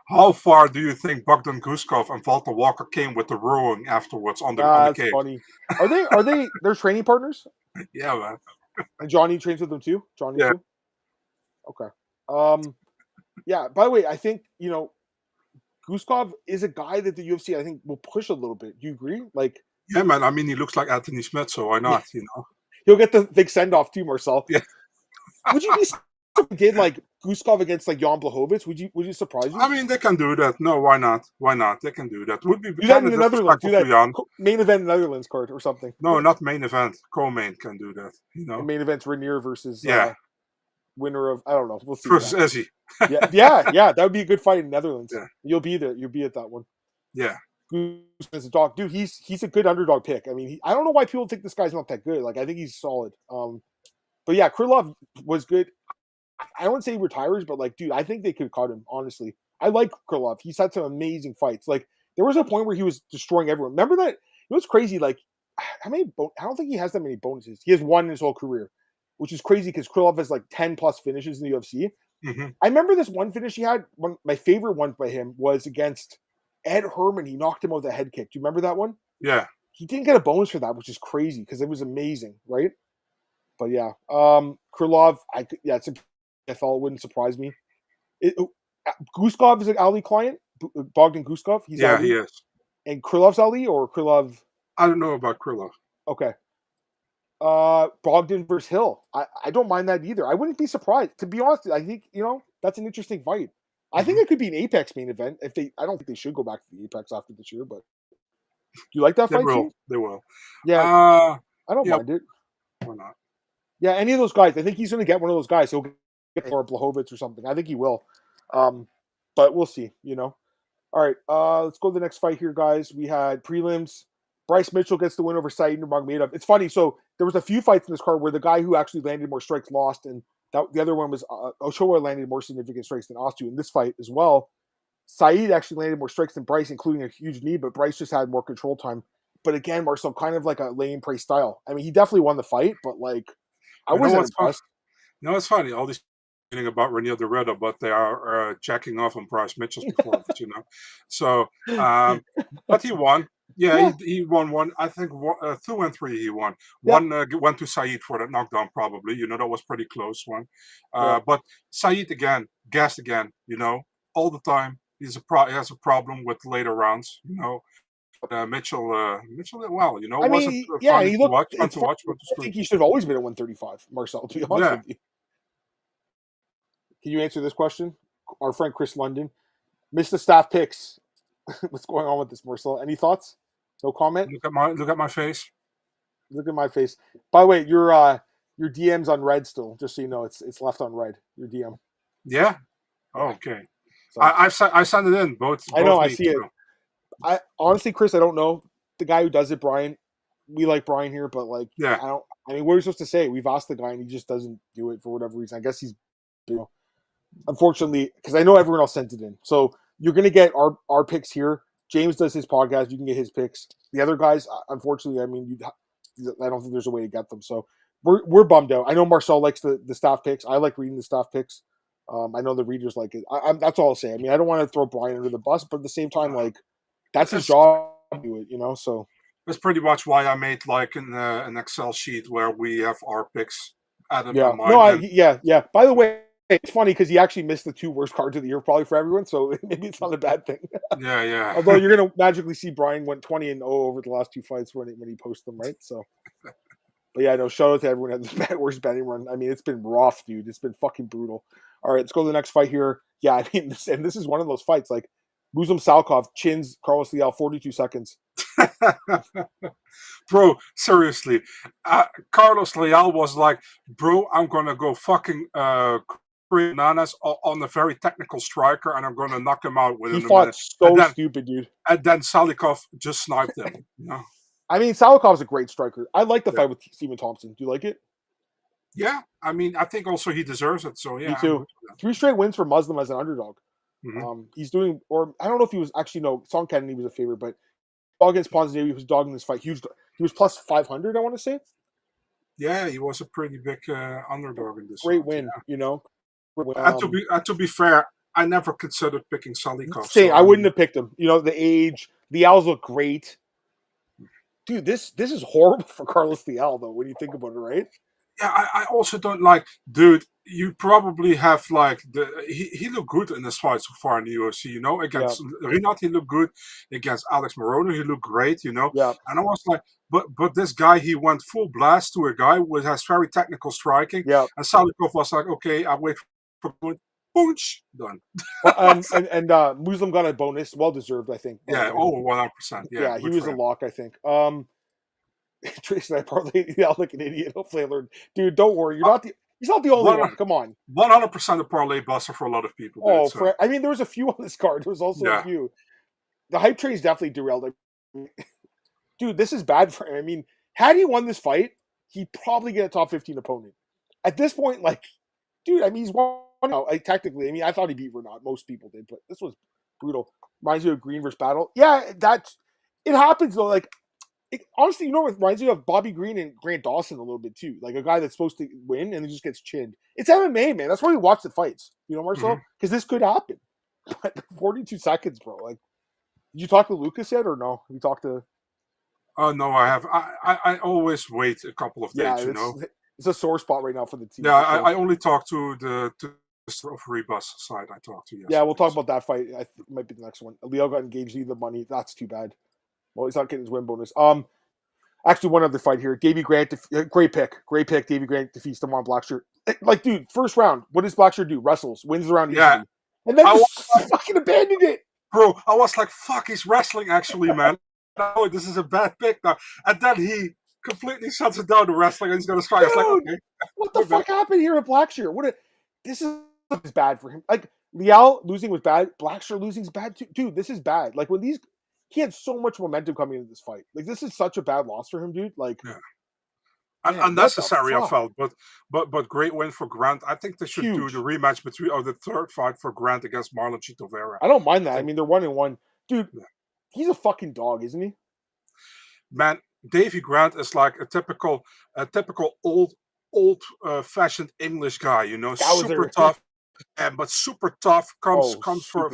How far do you think Bogdan Guskov and Walter Walker came with the rowing afterwards on the cage? That's funny. Are they they're training partners? Yeah, man. And Johnny trains with them too? Johnny too? Okay. Yeah, by the way, I think, Guskov is a guy that the UFC, I think, will push a little bit. Do you agree? Yeah, man. I mean, he looks like Anthony Smith, so why not, He'll get the big send-off too, Marcel. Yeah. Would you be did Guskov against Jan Blachowicz? Would you surprise you? I mean, they can do that. No, why not? Why not? They can do that. Would be do that in the Netherlands. Do that main event Netherlands card or something. No, not main event. Co-main can do that. The main event's Reinier versus winner of I don't know. We'll see. Versus Izzy. yeah. That would be a good fight in the Netherlands. Yeah. You'll be there. You'll be at that one. Yeah. As a dog, dude, he's a good underdog pick. I mean, I don't know why people think this guy's not that good. I think he's solid. But yeah, Krylov was good. I don't say he retires, but dude, I think they could cut him. Honestly, I like Krylov. He's had some amazing fights. There was a point where he was destroying everyone. Remember that? What's crazy? How many? I don't think he has that many bonuses. He has one in his whole career, which is crazy because Krylov has 10 plus finishes in the UFC. Mm-hmm. I remember this one finish he had. My favorite one by him was against Ed Herman. He knocked him out with a head kick. Do you remember that one? Yeah. He didn't get a bonus for that, which is crazy because it was amazing, right? But yeah, Krylov. It's a NFL, wouldn't surprise me. Guskov is an Ali client. Bogdan Guskov. He's Ali. He is. And Krylov's Ali or Krylov? I don't know about Krylov. Okay. Bogdan versus Hill. I don't mind that either. I wouldn't be surprised. To be honest, I think that's an interesting fight. I think it could be an Apex main event. I don't think they should go back to the Apex after this year. But do you like that fight? They will. Yeah. I don't mind it. Why not? Yeah, any of those guys. I think he's going to get one of those guys. He'll get or Blachowicz or something. I think he will. But we'll see. All right. Let's go to the next fight here, guys. We had prelims. Bryce Mitchell gets the win over Said Nurmagomedov. It's funny. So there was a few fights in this card where the guy who actually landed more strikes lost, and the other one was Ochoa landed more significant strikes than Ostu in this fight as well. Said actually landed more strikes than Bryce, including a huge knee, but Bryce just had more control time. But again, Marcel, kind of like a lane price style. I mean, he definitely won the fight, but I wasn't impressed. No, it's funny. All these things about Reinier de Ridder, but they are jacking off on Bryce Mitchell's performance, So, but he won. Yeah, he won one. I think 2 and 3 he won. One went to Said for that knockdown, probably. That was pretty close one. But Said again, gassed again. All the time. He has a problem with later rounds. Mitchell did well. I mean, wasn't he fun looked. to watch. I think he should have always been at 135, Marcel. To be honest with you. Can you answer this question? Our friend Chris London, Mr. Staff Picks. What's going on with this, Marcel? Any thoughts? No comment. Look at my face. Look at my face. By the way, your DM's on red still. Just so you know, it's left on red. Your DM. Yeah. Oh, okay. So, I sent it in both. I know. I see it. I honestly, Chris, I don't know the guy who does it, Brian. We like Brian here, but yeah. I mean, what are we supposed to say? We've asked the guy, and he just doesn't do it for whatever reason. I guess he's, unfortunately, because I know everyone else sent it in. So you're gonna get our picks here. James does his podcast. You can get his picks. The other guys, unfortunately, I mean, I don't think there's a way to get them. So we're bummed out. I know Marcel likes the staff picks. I like reading the staff picks. I know the readers like it. That's all I'll say. I mean, I don't want to throw Brian under the bus, but at the same time, that's his job to do it, so. That's pretty much why I made an Excel sheet where we have our picks added. Yeah. No, By the way, it's funny because he actually missed the 2 worst cards of the year probably for everyone, so maybe it's not a bad thing. Yeah. Although you're going to magically see Brian went 20-0 over the last 2 fights when he posts them, right? So, but yeah, no, shout out to everyone who had the worst betting run. I mean, it's been rough, dude. It's been fucking brutal. All right, let's go to the next fight here. Yeah, I mean, this is one of those fights, Muslim Salkov chins Carlos Leal 42 seconds. Bro, seriously. Carlos Leal was like, bro, I'm going to go fucking bananas on a very technical striker, and I'm going to knock him out within a minute. He fought stupid, dude. And then Salikov just sniped him. I mean, Salikov's a great striker. I like the fight with Stephen Thompson. Do you like it? Yeah. I mean, I think also he deserves it. So, yeah. Me too. 3 straight wins for Muslim as an underdog. Mm-hmm. He's doing, or I don't know if he was actually, no, Song Kennedy was a favorite, but against Ponzinibbio, he was dogging this fight. Huge. He was plus 500, I want to say. Yeah, he was a pretty big underdog in this. Great win, to be fair, I never considered picking Salikov. I wouldn't have picked him. The age, the owls look great. Dude, this is horrible for Carlos Leal, though, when you think about it, right? Yeah, I also don't like, dude, you probably have he looked good in this fight so far in the UFC, against Reinier, he looked good, against Alex Morono, he looked great, Yeah. And I was like, but this guy, he went full blast to a guy who has very technical striking, yeah. And Salikov was like, okay, I'll wait for point, boonch, done. Well, and Muslim got a bonus, well deserved, I think. Yeah, 100%. Yeah, he was a lock, I think. Trace and I probably yelled like an idiot. Hopefully I learned. Dude, don't worry. He's not the only one. Come on. 100% a parlay buster for a lot of people. Dude, I mean, there was a few on this card. There was also a few. The hype train's definitely derailed. Dude, this is bad for him. I mean, had he won this fight, he'd probably get a top 15 opponent. At this point, dude, I mean, he's won now. Technically, I mean, I thought he beat Renat. Most people did, but this was brutal. Reminds you of Green versus Battle. Yeah, it happens though. Honestly, it reminds me of Bobby Green and Grant Dawson a little bit too. Like a guy that's supposed to win and then just gets chinned. It's MMA, man. That's why we watch the fights. Marcel? Because this could happen. But 42 seconds, bro. Did you talk to Lucas yet or no? Have you talked to... Oh, no, I have. I always wait a couple of days, It's a sore spot right now for the team. Yeah, I only talk to the Rebus side I talked to yesterday. Yeah, we'll talk about that fight. I think it might be the next one. Leo got engaged, needed the money. That's too bad. Well, he's not getting his win bonus. Actually, one other fight here. Davey Grant, great pick. Davey Grant defeats Damon Blackshirt. Dude, first round. What does Blackshirt do? Wrestles, wins the round easily. And then fucking abandoned it. Bro, I was like, fuck, he's wrestling actually, man. No, this is a bad pick now. And then he completely shuts it down to wrestling, and he's going to strike. It's like, okay, what the fuck happened here at Blackshear? This is bad for him. Like, Liao losing was bad. Blackshear losing is bad too. Dude, this is bad. Like, he had so much momentum coming into this fight. Like, this is such a bad loss for him, dude. Like, man, unnecessary, I felt, but great win for Grant. I think they should do the rematch the third fight for Grant against Marlon Chito Vera. I don't mind that. I mean, they're 1-1, dude. He's a fucking dog, isn't he? Man, Davy Grant is like a typical old fashioned English guy. You know, super tough. But super tough comes for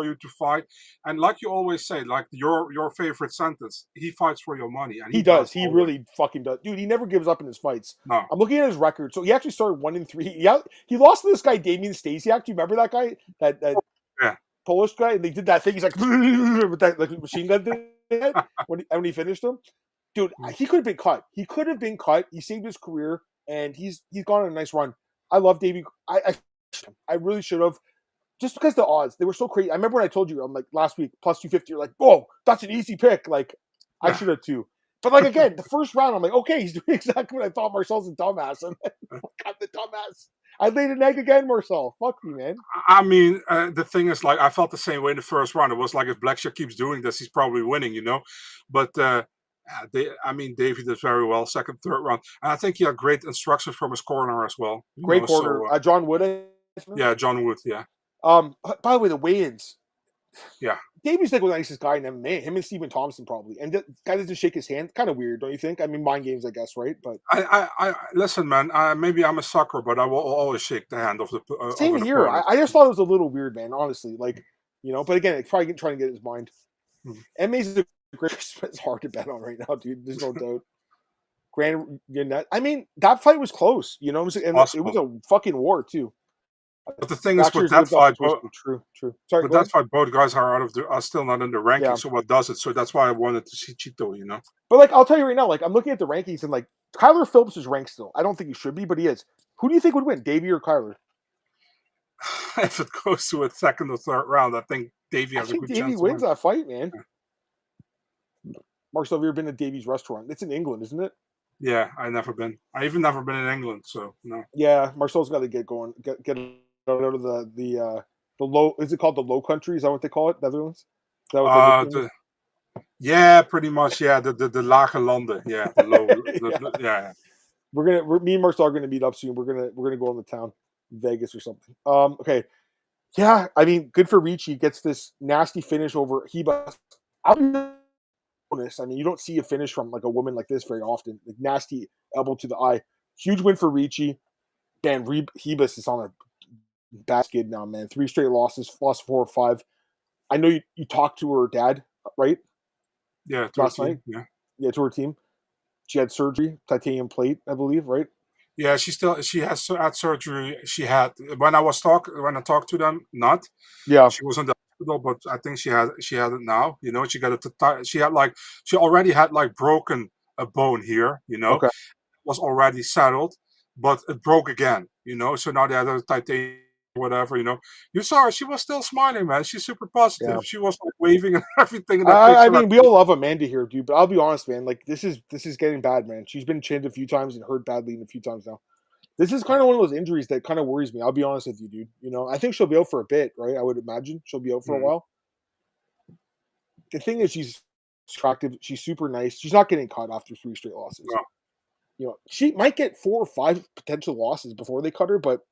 you to fight, and like you always say, like your favorite sentence, he fights for your money, and he does. He really fucking does, dude. He never gives up in his fights. No. I'm looking at his record, so he actually started 1-3. Yeah, he lost to this guy Damian Stasiak. Do you remember that guy? That Polish guy, and they did that thing. He's like with that like machine gun thing when he finished him. Dude, he could have been cut. He saved his career, and he's gone on a nice run. I love Davey. I really should have, just because the odds, they were so crazy. I remember when I told you, I'm like, last week, plus 250, you're like, whoa, that's an easy pick. Like, I should have too. But like, again, the first round, I'm like, okay, he's doing exactly what I thought. Marcel's a dumbass. And I'm the dumbass. I laid an egg again, Marcel. Fuck me, man. I mean, the thing is, like, I felt the same way in the first round. It was like, if Blackshear keeps doing this, he's probably winning, you know? But, Davey did very well, second, third round. And I think he had great instructions from his corner as well. Great corner. So, John Wood, yeah, John Wood, yeah. By the way, the weigh-ins. Yeah. Davey's like the nicest guy in MMA. Him and Stephen Thompson probably. And the guy doesn't shake his hand. Kind of weird, don't you think? I mean, mind games, I guess, right? But I listen, man. Maybe I'm a sucker, but I will always shake the hand of the same of here. I just thought it was a little weird, man. Honestly, like, you know. But again, it's probably trying to get his mind. MMA's a great. It's hard to bet on right now, dude. There's no doubt. I mean, that fight was close, you know, and it was a fucking war too. But the thing is, with that fight, true. Sorry, but that fight, both guys are still not in the rankings. Yeah. So what does it? So that's why I wanted to see Chito, you know. But like, I'll tell you right now, like, I'm looking at the rankings and like, Kyler Phillips is ranked still. I don't think he should be, but he is. Who do you think would win, Davey or Kyler? If it goes to a second or third round, I think Davey has a good chance. Davey wins that fight, man. Yeah. Marcel, have you ever been to Davey's restaurant? It's in England, isn't it? Yeah, I've never been. I even never been in England, so no. Yeah, Marcel's got to get going. Get out of the low. Is it called the Low Country? Is that what they call it? Netherlands? Is that what yeah, pretty much. Yeah, the Lage Landen. Yeah, the low. Yeah. Me and Marcel are gonna meet up soon. We're gonna go on the town, Vegas or something. Okay. Yeah, I mean, good for Ricci. Gets this nasty finish over Hiba. I mean, you don't see a finish from like a woman like this very often. Like, nasty elbow to the eye. Huge win for Ricci. Dan Hebus is on a bad skid now, man. 3 straight losses, lost 4 or 5. I know you talked to her dad, right? Yeah, last night. Yeah, to her team. She had surgery, titanium plate, I believe, right? Yeah, she has had surgery. She had when I talked to them, not. Yeah, she was in the hospital, but I think she had it now. You know, she already had like broken a bone here. You know, okay. Was already settled, but it broke again. You know, so now they had a titanium. Whatever, you know, you saw her. She was still smiling, man. She's super positive. Yeah. She was like waving and everything. I mean, we all love Amanda here, dude. But I'll be honest, man. Like, this is getting bad, man. She's been chinned a few times and hurt badly a few times now. This is kind of one of those injuries that kind of worries me. I'll be honest with you, dude. You know, I think she'll be out for a bit, right? I would imagine she'll be out for a while. The thing is, she's attractive. She's super nice. She's not getting caught after 3 straight losses. No. You know, she might get 4 or 5 potential losses before they cut her, but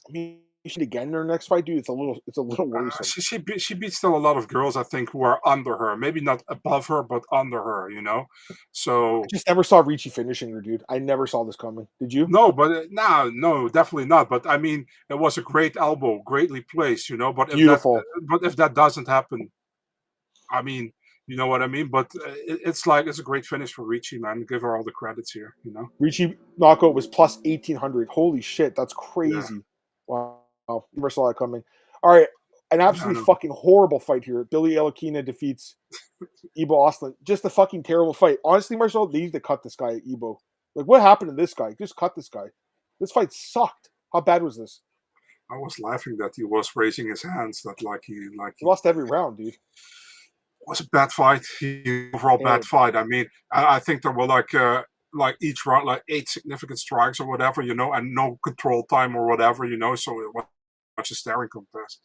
I mean, should again in her next fight, dude. It's a little worrisome. She beats still a lot of girls, I think, who are under her. Maybe not above her, but under her. You know, so I just never saw Ricci finishing her, dude. I never saw this coming. Did you? No, but no, definitely not. But I mean, it was a great elbow, greatly placed. You know, but beautiful. If that doesn't happen, I mean, you know what I mean. But it's a great finish for Ricci, man. Give her all the credits here. You know, Ricci knockout was plus 1,800. Holy shit, that's crazy. Yeah. Wow. Never saw that coming. All right, an absolutely fucking horrible fight here. Billy Elakina defeats Ebo Ostlund. Just a fucking terrible fight. Honestly, Marcel, they need to cut this guy at Ebo. Like, what happened to this guy? Just cut this guy. This fight sucked. How bad was this? I was laughing that he was raising his hands. That he lost every round, dude. was a bad fight. Overall bad fight. I mean, I think there were like each round, like 8 significant strikes or whatever, and no control time or whatever, so it was much a staring contest.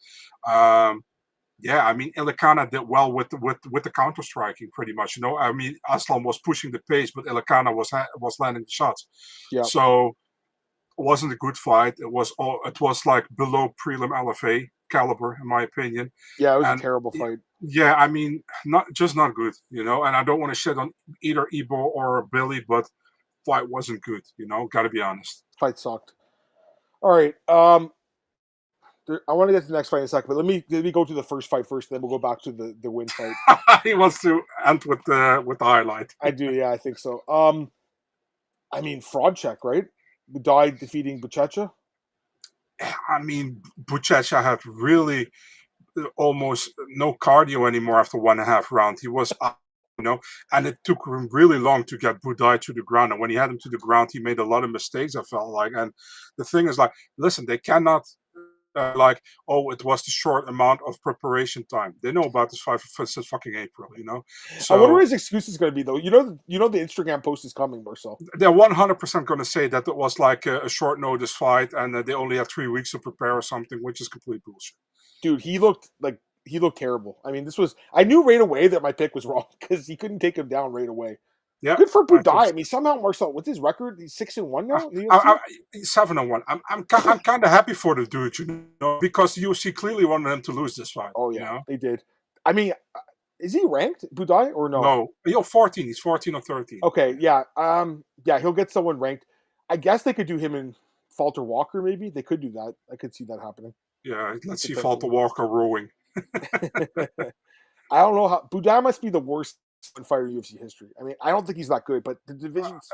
Yeah, I mean, Ilekana did well with the counter striking, pretty much. I mean, Aslan was pushing the pace, but Ilekana was landing the shots. Yeah. So it wasn't a good fight. It was like below prelim LFA caliber, in my opinion. Yeah, it was a terrible fight. Yeah, I mean, not good, And I don't want to shit on either Ibo or Billy, but fight wasn't good, Got to be honest. Fight sucked. All right. I want to get to the next fight in a second, but let me go to the first fight first, then we'll go back to the win fight. He wants to end with the highlight. I do, yeah, I think so. I mean, fraud check, right? Budai defeating Buchecha. I mean, Buchecha had really almost no cardio anymore after 1.5 rounds. He was up, and it took him really long to get Budai to the ground. And when he had him to the ground, he made a lot of mistakes, I felt like. And the thing is, like, listen, they cannot it was the short amount of preparation time. They know about this fight since fucking April, So I wonder what his excuse is going to be, though. The Instagram post is coming, Marcel. They're 100% going to say that it was like a short notice fight and they only had 3 weeks to prepare or something, which is complete bullshit. Dude, he looked terrible. I mean, I knew right away that my pick was wrong because he couldn't take him down right away. Yeah, good for Budai. I mean, somehow Marcel, what's his record? He's 6-1 now. 7-1. I'm kind of happy for the dude, because the UFC clearly wanted him to lose this fight. Oh yeah, they did. I mean, is he ranked, Budai, or no? No, 14. He's 14 or 13. Okay, yeah, yeah, he'll get someone ranked. I guess they could do him in Falter Walker. Maybe they could do that. I could see that happening. Yeah, let's see Falter Walker rowing. I don't know how Budai must be the worst fighter in UFC history. I mean, I don't think he's that good, but the division's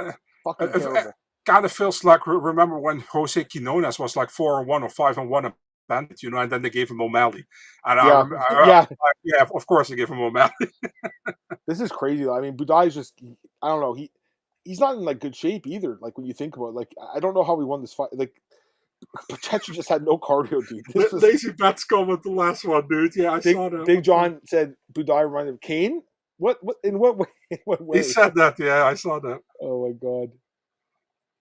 fucking terrible. Kind of feels like, remember when Jose Quinones was like 4-1 or 5-1 a bandit, and then they gave him O'Malley. And yeah, of course they gave him O'Malley. This is crazy. I mean, Budai's just, I don't know, he's not in like good shape either. Like when you think about it, like I don't know how we won this fight. Like Buchecha just had no cardio, dude. Lazy bets go with the last one, dude. Yeah, I saw that. Big John said Budai reminded of Kane. What in what way? He said that. Yeah, I saw that. Oh my god!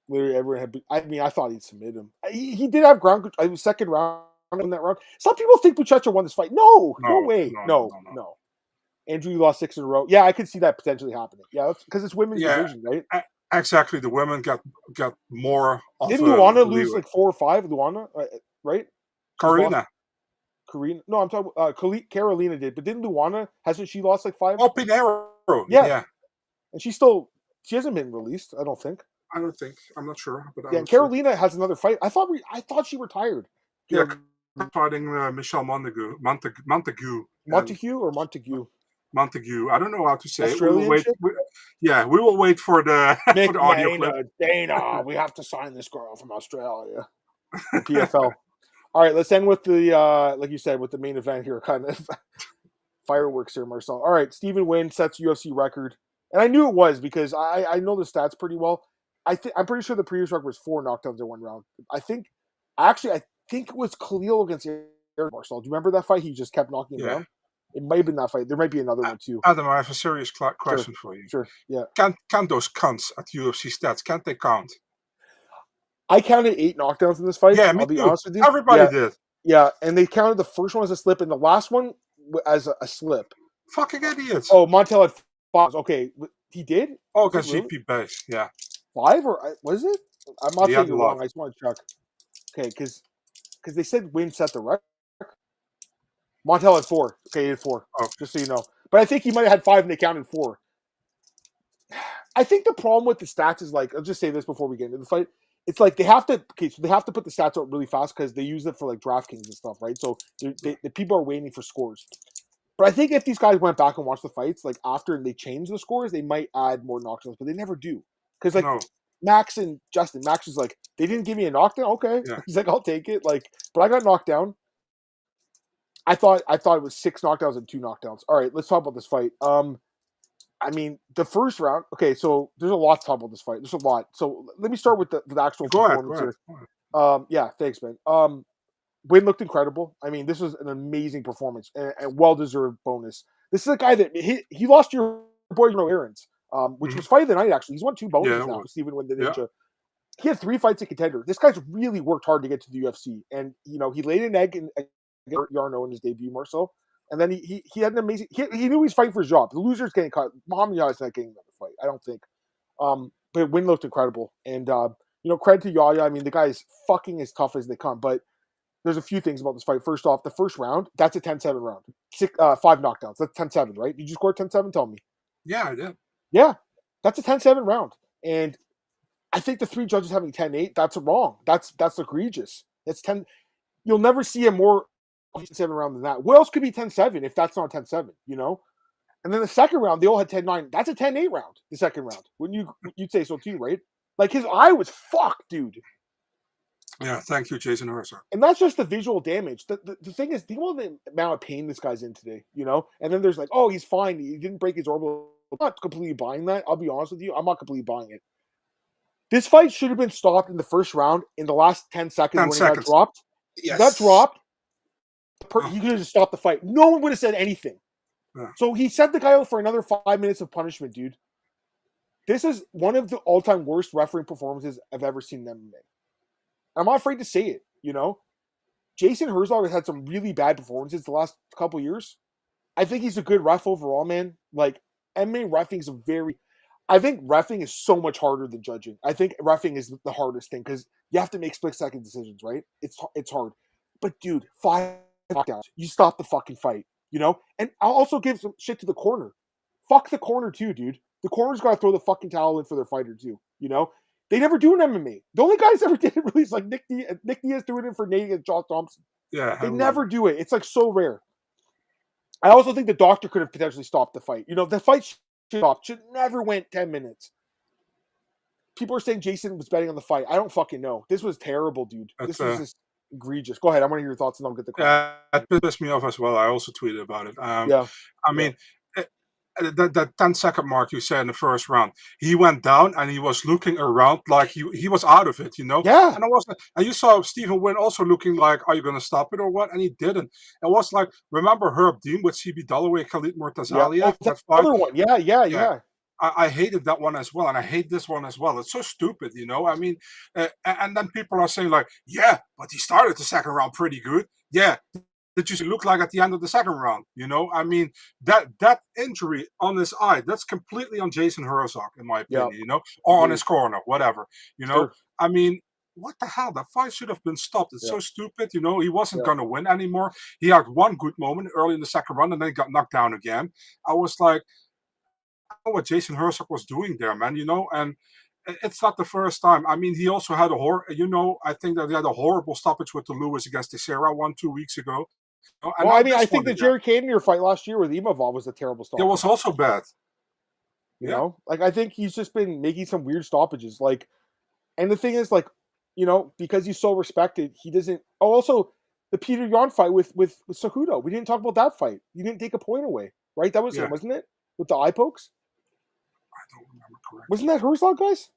Literally, everyone had. I mean, I thought he'd submit him. He did have ground control. I was second round in that round. Some people think Buchecha won this fight. No way. No. Andrew lost 6 in a row. Yeah, I could see that potentially happening. Yeah, because it's women's division, right? Exactly. The women got more. Didn't Luana lose like 4 or 5? Luana, right? Carolina. No, I'm talking. Carolina did, but didn't Luana? Hasn't she lost like 5? Oh, Pinheiro. Yeah. And she hasn't been released. I don't think. I'm not sure. But yeah, Carolina has another fight. I thought she retired. Yeah, fighting Michelle Montague. Montague. I don't know how to say it. We will wait for the, for the audio clip. Dana, we have to sign this girl from Australia. PFL. All right, let's end with the like you said, with the main event here, kind of fireworks here, Marcel. All right, Stephen Wynn sets UFC record, and I knew it was because I know the stats pretty well. I'm pretty sure the previous record was 4 knockdowns in 1 round. I think it was Khalil against Eric, Marcel. Do you remember that fight? He just kept knocking him down. It might have been that fight. There might be another one too. Adam, I have a serious question for you. Sure. Yeah. Can't those cunts at UFC stats? Can't they count? I counted 8 knockdowns in this fight. Yeah, I'll be honest with you. Everybody did. Yeah, and they counted the first one as a slip and the last one as a slip. Fucking idiots. Oh, Montel had 5. Okay, he did? Oh, because GP base, yeah. 5 or was it? I'm not saying you're wrong. I just want to check. Okay, because they said Wynn set the record. Montel had 4. Okay, he had 4. Oh. Just so you know. But I think he might have had 5 and they counted 4. I think the problem with the stats is like, I'll just say this before we get into the fight. It's like they have to put the stats out really fast because they use it for like DraftKings and stuff, right? So the people are waiting for scores. But I think if these guys went back and watched the fights, like after they change the scores, they might add more knockdowns, but they never do. Because like Max and Justin, Max was like, they didn't give me a knockdown. Okay, he's like, I'll take it. Like, but I got knocked down. I thought it was 6 knockdowns and 2 knockdowns. All right, let's talk about this fight. I mean, the first round. Okay, so there's a lot to talk about this fight. There's a lot. So let me start with the actual performance here. Yeah, thanks, man. Wynn looked incredible. I mean, this was an amazing performance and well-deserved bonus. This is a guy that he lost to your boy Aarons, which was fight of the night, actually. He's won 2 bonuses now, Stephen win the Ninja. Yeah. He had 3 fights at Contender. This guy's really worked hard to get to the UFC. And, he laid an egg in Yarno in his debut, more so. And then he had an amazing... He knew he was fighting for his job. The loser's getting cut. Muhammad's not getting another fight, I don't think. But Win looked incredible. And, credit to Yaya. I mean, the guy is fucking as tough as they come. But there's a few things about this fight. First off, the first round, that's a 10-7 round. 5 knockdowns. That's 10-7, right? Did you score 10-7? Tell me. Yeah, I did. Yeah, that's a 10-7 round. And I think the 3 judges having 10-8, that's wrong. That's egregious. That's 10. You'll never see a more 7 round than that. What else could be 10-7 if that's not 10-7, And then the second round, they all had 10-9. That's a 10-8 round, the second round. Wouldn't you'd say so too, right? Like, his eye was fucked, dude. Yeah, thank you, Jason Herzog. And that's just the visual damage. The thing is, think about the amount of pain this guy's in today, And then there's like, oh, he's fine. He didn't break his orbital. I'm not completely buying that. I'll be honest with you. I'm not completely buying it. This fight should have been stopped in the first round in the last 10 seconds when he got dropped. Yes. He got dropped. He could have just stopped the fight. No one would have said anything. Yeah. So he sent the guy out for another 5 minutes of punishment, dude. This is one of the all-time worst refereeing performances I've ever seen in MMA. I'm not afraid to say it, Jason Herzog has had some really bad performances the last couple years. I think he's a good ref overall, man. Like, MMA reffing is I think reffing is so much harder than judging. I think reffing is the hardest thing because you have to make split-second decisions, right? It's hard. But, dude, 5 knockdowns. You stop the fucking fight, And I'll also give some shit to the corner. Fuck the corner, too, dude. The corner's got to throw the fucking towel in for their fighter, too, They never do an MMA. The only guys ever did it really is like Nick Diaz doing it for Nate and Josh Thompson. Yeah. They never do it. It's like so rare. I also think the doctor could have potentially stopped the fight. The fight should never went 10 minutes. People are saying Jason was betting on the fight. I don't fucking know. This was terrible, dude. This was just egregious. Go ahead. I want to hear your thoughts and I'll get the question. It pissed me off as well. I also tweeted about it. I mean, that 10-second mark you said in the first round, he went down and he was looking around like he was out of it, Yeah. And you saw Stephen Wynn also looking like, are you going to stop it or what? And he didn't. It was like, remember Herb Dean with CB Dalloway, Khalid Murtazalia? Yeah. That's the other one. Yeah. I hated that one as well, and I hate this one as well. It's so stupid, I mean, and then people are saying like, yeah, but he started the second round pretty good. Yeah. Did you look like at the end of the second round? I mean, that injury on his eye, that's completely on Jason Herzog, in my opinion, or on his corner, whatever, Sure. I mean, what the hell? That fight should have been stopped. It's so stupid, he wasn't going to win anymore. He had one good moment early in the second round and then got knocked down again. I was like, I don't know what Jason Herzog was doing there, man, and it's not the first time. I mean, he also had I think that he had a horrible stoppage with the Lewis against Teixeira 1-2 weeks ago. Well, I mean, I think the Jerry Cannonier fight last year with Imavov was a terrible stoppage. It was also bad. You know? Like, I think he's just been making some weird stoppages. Like, and the thing is, like, because he's so respected, he doesn't... Oh, also, the Petr Yan fight with Cejudo. We didn't talk about that fight. He didn't take a point away, right? That was him, wasn't it? With the eye pokes? I don't remember correctly. Wasn't that Herzog, guys?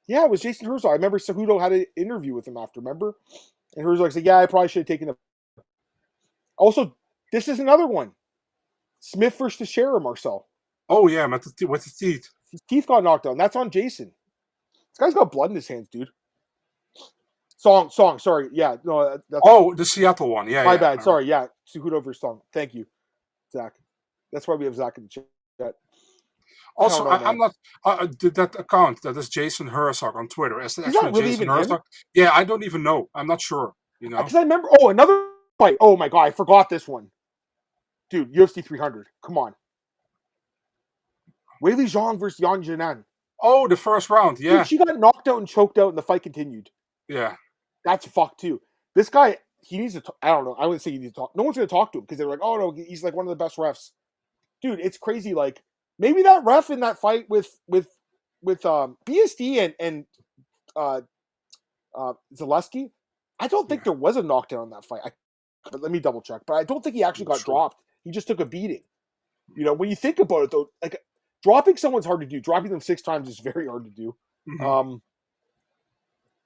Yeah, it was Jason Herzog. I remember Cejudo had an interview with him after, remember? And Herzog said, yeah, I probably should have taken a... Also, this is another one. Smith versus Teixeira, Marcel. Oh, yeah, with the teeth. His teeth got knocked out. That's on Jason. This guy's got blood in his hands, dude. Song, sorry. Yeah. No, that's the Seattle one. Yeah, my bad. Sorry, yeah. Cejudo versus Song. Thank you, Zach. That's why we have Zach in the chat. Also, I'm not... did that account that is Jason Herzog on Twitter? Is that actually really Jason Herzog? Yeah, I don't even know. I'm not sure. Because I remember... Oh, another fight. Oh, my God. I forgot this one. Dude, UFC 300. Come on. Weili Zhang versus Yan Jinan. Oh, the first round. Yeah. Dude, she got knocked out and choked out and the fight continued. Yeah. That's fucked, too. This guy, he needs to... I don't know. I wouldn't say he needs to talk. No one's going to talk to him because they're like, oh, no, he's like one of the best refs. Dude, it's crazy. Like, maybe that ref in that fight with BSD and Zaleski, I don't think there was a knockdown in that fight. But let me double check. But I don't think he actually got dropped. He just took a beating. When you think about it, though, like, dropping someone's hard to do. Dropping them 6 times is very hard to do. Mm-hmm.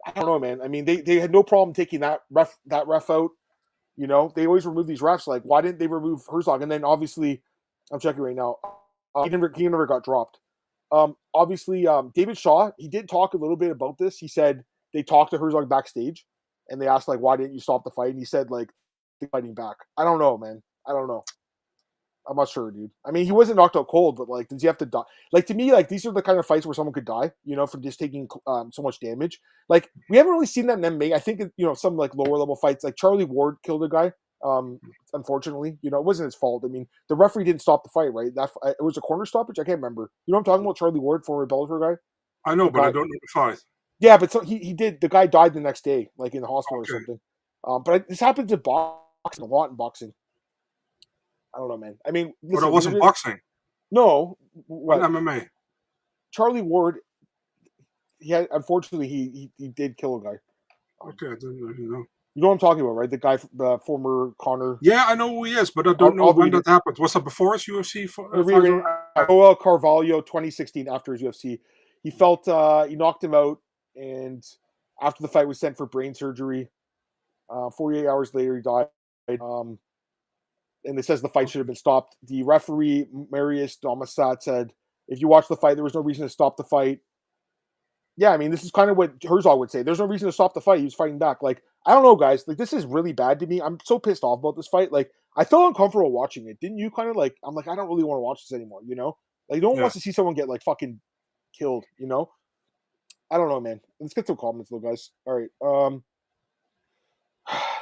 I don't know, man. I mean, they had no problem taking that ref out. You know, they always remove these refs. Like, why didn't they remove Herzog? And then obviously, I'm checking right now. He never got dropped. Obviously, David Shaw, he did talk a little bit about this. He said they talked to Herzog backstage, and they asked, like, why didn't you stop the fight? And he said, like, they're fighting back. I don't know, man. I don't know. I'm not sure, dude. I mean, he wasn't knocked out cold, but, like, does he have to die? Like, to me, like, these are the kind of fights where someone could die, you know, from just taking so much damage. Like, we haven't really seen that in MMA. I think, you know, some, like, lower-level fights, like Charlie Ward killed a guy. Unfortunately, you know, it wasn't his fault. I mean, the referee didn't stop the fight, right? It was a corner stoppage. I can't remember. You know what I'm talking about? Charlie Ward, former Bellator guy. I know, but I don't know the fight. Yeah, but he did. The guy died the next day, like in the hospital or something. But this happens in boxing a lot in boxing. I don't know, man. I mean, listen, but it wasn't boxing. No, what? MMA. Charlie Ward. Unfortunately he did kill a guy. Okay, I didn't really know. You know what I'm talking about, right? The guy, the former Connor. Yeah, I know who he is, but I don't know when that happened. Was that before his UFC? Joel Carvalho, 2016, after his UFC. He felt he knocked him out, and after the fight was sent for brain surgery. 48 hours later, he died. And it says the fight should have been stopped. The referee, Marius Domasat, said, if you watch the fight, there was no reason to stop the fight. Yeah, I mean, this is kind of what Herzog would say. There's no reason to stop the fight. He was fighting back. Like, I don't know, guys. Like, this is really bad to me. I'm so pissed off about this fight. Like, I felt uncomfortable watching it. Didn't you kind of like, I'm like, I don't really want to watch this anymore, you know? Like, no one wants to see someone get, like, fucking killed, you know? I don't know, man. Let's get some comments, though, guys. All right.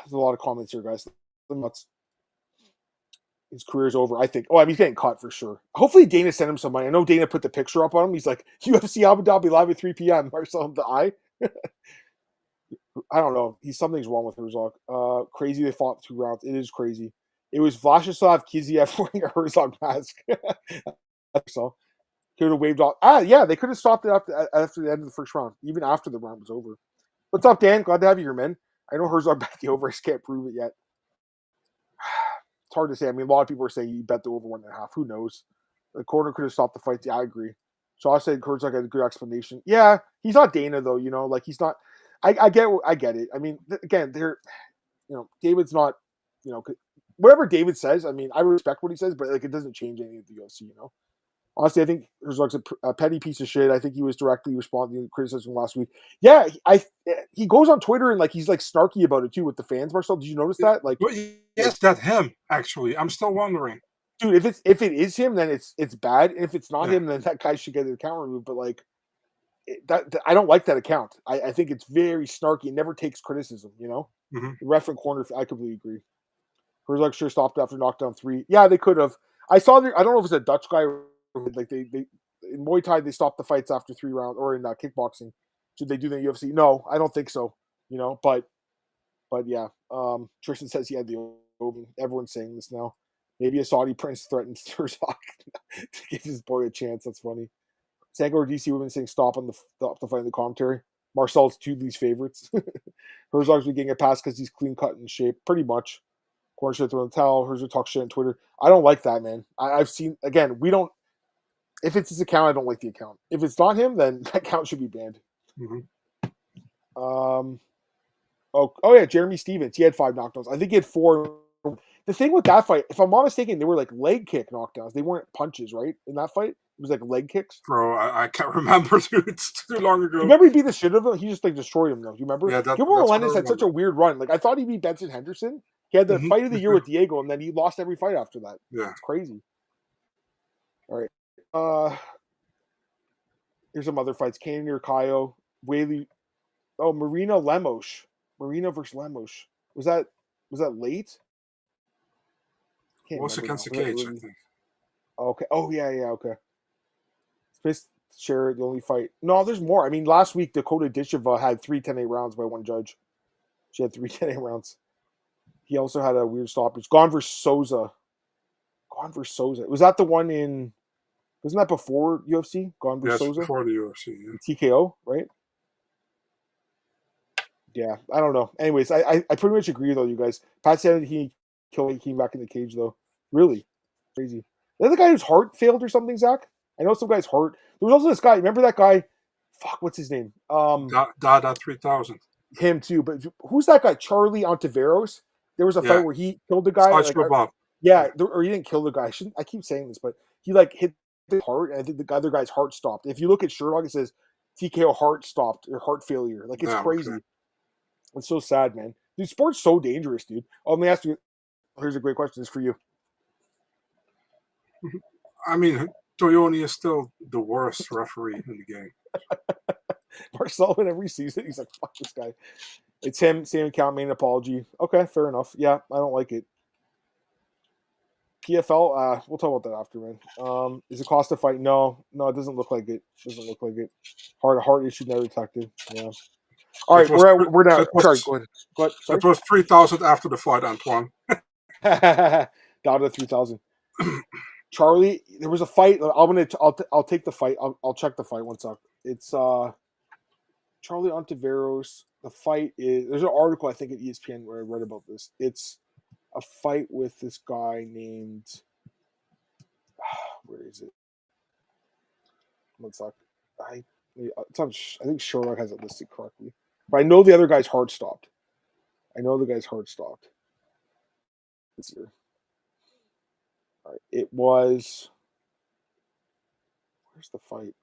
There's a lot of comments here, guys. His career's over, I think. Oh, I mean, he's getting caught for sure. Hopefully Dana sent him some money. I know Dana put the picture up on him. He's like, UFC Abu Dhabi live at 3 p.m. or something to eye. I don't know. Something's wrong with Herzog. Crazy they fought 2 rounds. It is crazy. It was Vlashislav Kiziev wearing a Herzog mask. So could have waved off. Yeah, they could have stopped it after the end of the first round, even after the round was over. What's up, Dan? Glad to have you here, man. I know Herzog bet the over. I just can't prove it yet. It's hard to say. I mean, a lot of people are saying he bet the over 1.5. Who knows? The corner could have stopped the fight. Yeah, I agree. So I said Herzog had a good explanation. Yeah, he's not Dana though. You know, like he's not. I get it. I mean, again, David's not. You know, whatever David says. I mean, I respect what he says, but like it doesn't change anything at the UFC. You know. Honestly, I think Herzog's a petty piece of shit. I think he was directly responding to criticism last week. Yeah, he goes on Twitter and like he's like snarky about it too with the fans. Marcel, did you notice that? Like, yes, that's him. Actually, I'm still wondering, dude. If it is him, then it's bad. And if it's not him, then that guy should get his account removed. But like, I don't like that account. I think it's very snarky. It never takes criticism. You know, The ref and corner. I completely agree. Herzog sure stopped after knockdown 3. Yeah, they could have. I saw. I don't know if it was a Dutch guy. Like they in Muay Thai they stop the fights after 3 rounds, or in kickboxing. Should they do that in UFC? No, I don't think so. You know, but yeah. Tristan says he had the over. Everyone's saying this now. Maybe a Saudi prince threatens Herzog to give his boy a chance. That's funny. Sanko or DC women saying stop on the fight in the commentary. Marcel's 2 least favorites. Herzog's been getting a pass because he's clean cut and shape, pretty much. Corner should throw the towel. Herzog talk shit on Twitter. I don't like that, man. I've seen again. We don't. If it's his account, I don't like the account. If it's not him, then that account should be banned. Oh yeah, Jeremy Stevens. He had 5 knockdowns. I think he had 4. The thing with that fight, if I'm not mistaken, they were like leg kick knockdowns. They weren't punches, right? In that fight, it was like leg kicks. Bro, I can't remember, dude. It's too long ago. Remember he beat the shit out of him? He just like destroyed him, though. You remember? Yeah, Gilbert Melendez had such a weird run. Like I thought he beat Benson Henderson. He had the fight of the year with Diego, and then he lost every fight after that. Yeah, it's crazy. All right. Here's some other fights. Cannonier, Kaio, Whaley. Oh, Marina Lemos. Marina versus Lemos. Was that late? What's against the cage, I think. Okay. Oh yeah. Okay. Space share the only fight. No, there's more. I mean, last week Dakota Disheva had 3 10-8 rounds by one judge. She had 3 10-8 rounds. He also had a weird stoppage. Gone versus Souza. Was that the one in? Wasn't that before UFC? Gone versus Souza? Before the UFC. Yeah. TKO, right? Yeah, I don't know. Anyways, I pretty much agree though, you guys. Pat said he came back in the cage though. Really crazy. Is that the guy whose heart failed or something, Zach? I know some guy's heart. There was also this guy. Remember that guy? Fuck, what's his name? Dada 3000. Him too. But who's that guy? Charlie Ontiveros. There was a fight where he killed the guy. Slice Bob. Or he didn't kill the guy. I keep saying this, but he like hit the heart, and I think the other guy's heart stopped. If you look at Sherlock, it says TKO heart stopped or heart failure. Like it's crazy. Okay. It's so sad, man. Dude, sport's so dangerous, dude. Let me ask you. Here's a great question. It's for you. I mean, Toyoni is still the worst referee in the game. Marcel, whenever he sees it, he's like, fuck this guy. It's him, same account, main apology. Okay, fair enough. Yeah, I don't like it. PFL, we'll talk about that after, man. Is it cost a fight? No, it doesn't look like it. Heart issue never detected. Yeah. All right, we're down. Sorry, go ahead. Sorry? It was 3,000 after the fight, Antoine. Down to 3,000. Charlie, there was a fight. I'll take the fight. I'll check the fight. 1 sec. It's Charlie Ontiveros. The fight is. There's an article I think at ESPN where I read about this. It's a fight with this guy named. Where is it? 1 sec. I think Sherlock has it listed correctly, but I know the other guy's heart stopped. This year. All right, it was. Where's the fight?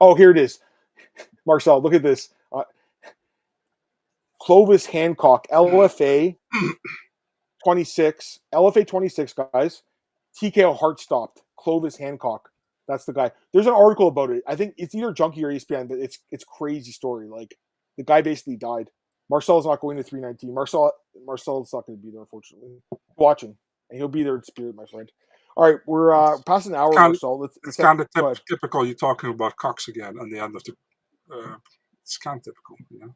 Oh, here it is. Marcel, look at this. Clovis Hancock, LFA 26. LFA 26, guys. TKO heart stopped. Clovis Hancock. That's the guy. There's an article about it. I think it's either Junkie or ESPN, but it's crazy story. Like the guy basically died. Marcel's not going to 319. Marcel's not going to be there, unfortunately. Watching. And he'll be there in spirit, my friend. All right, we're past an hour or so. It's kind of typical. You're talking about Cox again on the end of the. It's kind of typical, you know.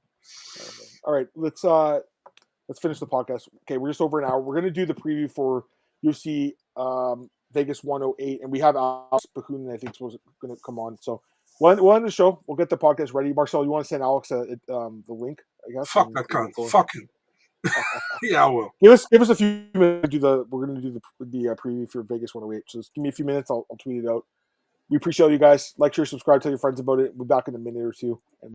All right, let's finish the podcast. Okay, we're just over an hour. We're gonna do the preview for UFC Vegas 108, and we have Alex Bakunin, I think, was going to come on. So we'll end the show. We'll get the podcast ready. Marcel, you want to send Alex the link? I guess. Fuck that cunt. Fuck him. Yeah, I will. Give us a few minutes. We're going to do the preview for Vegas 108. So just give me a few minutes. I'll tweet it out. We appreciate you guys. Like, share, subscribe, tell your friends about it. We'll be back in a minute or two. And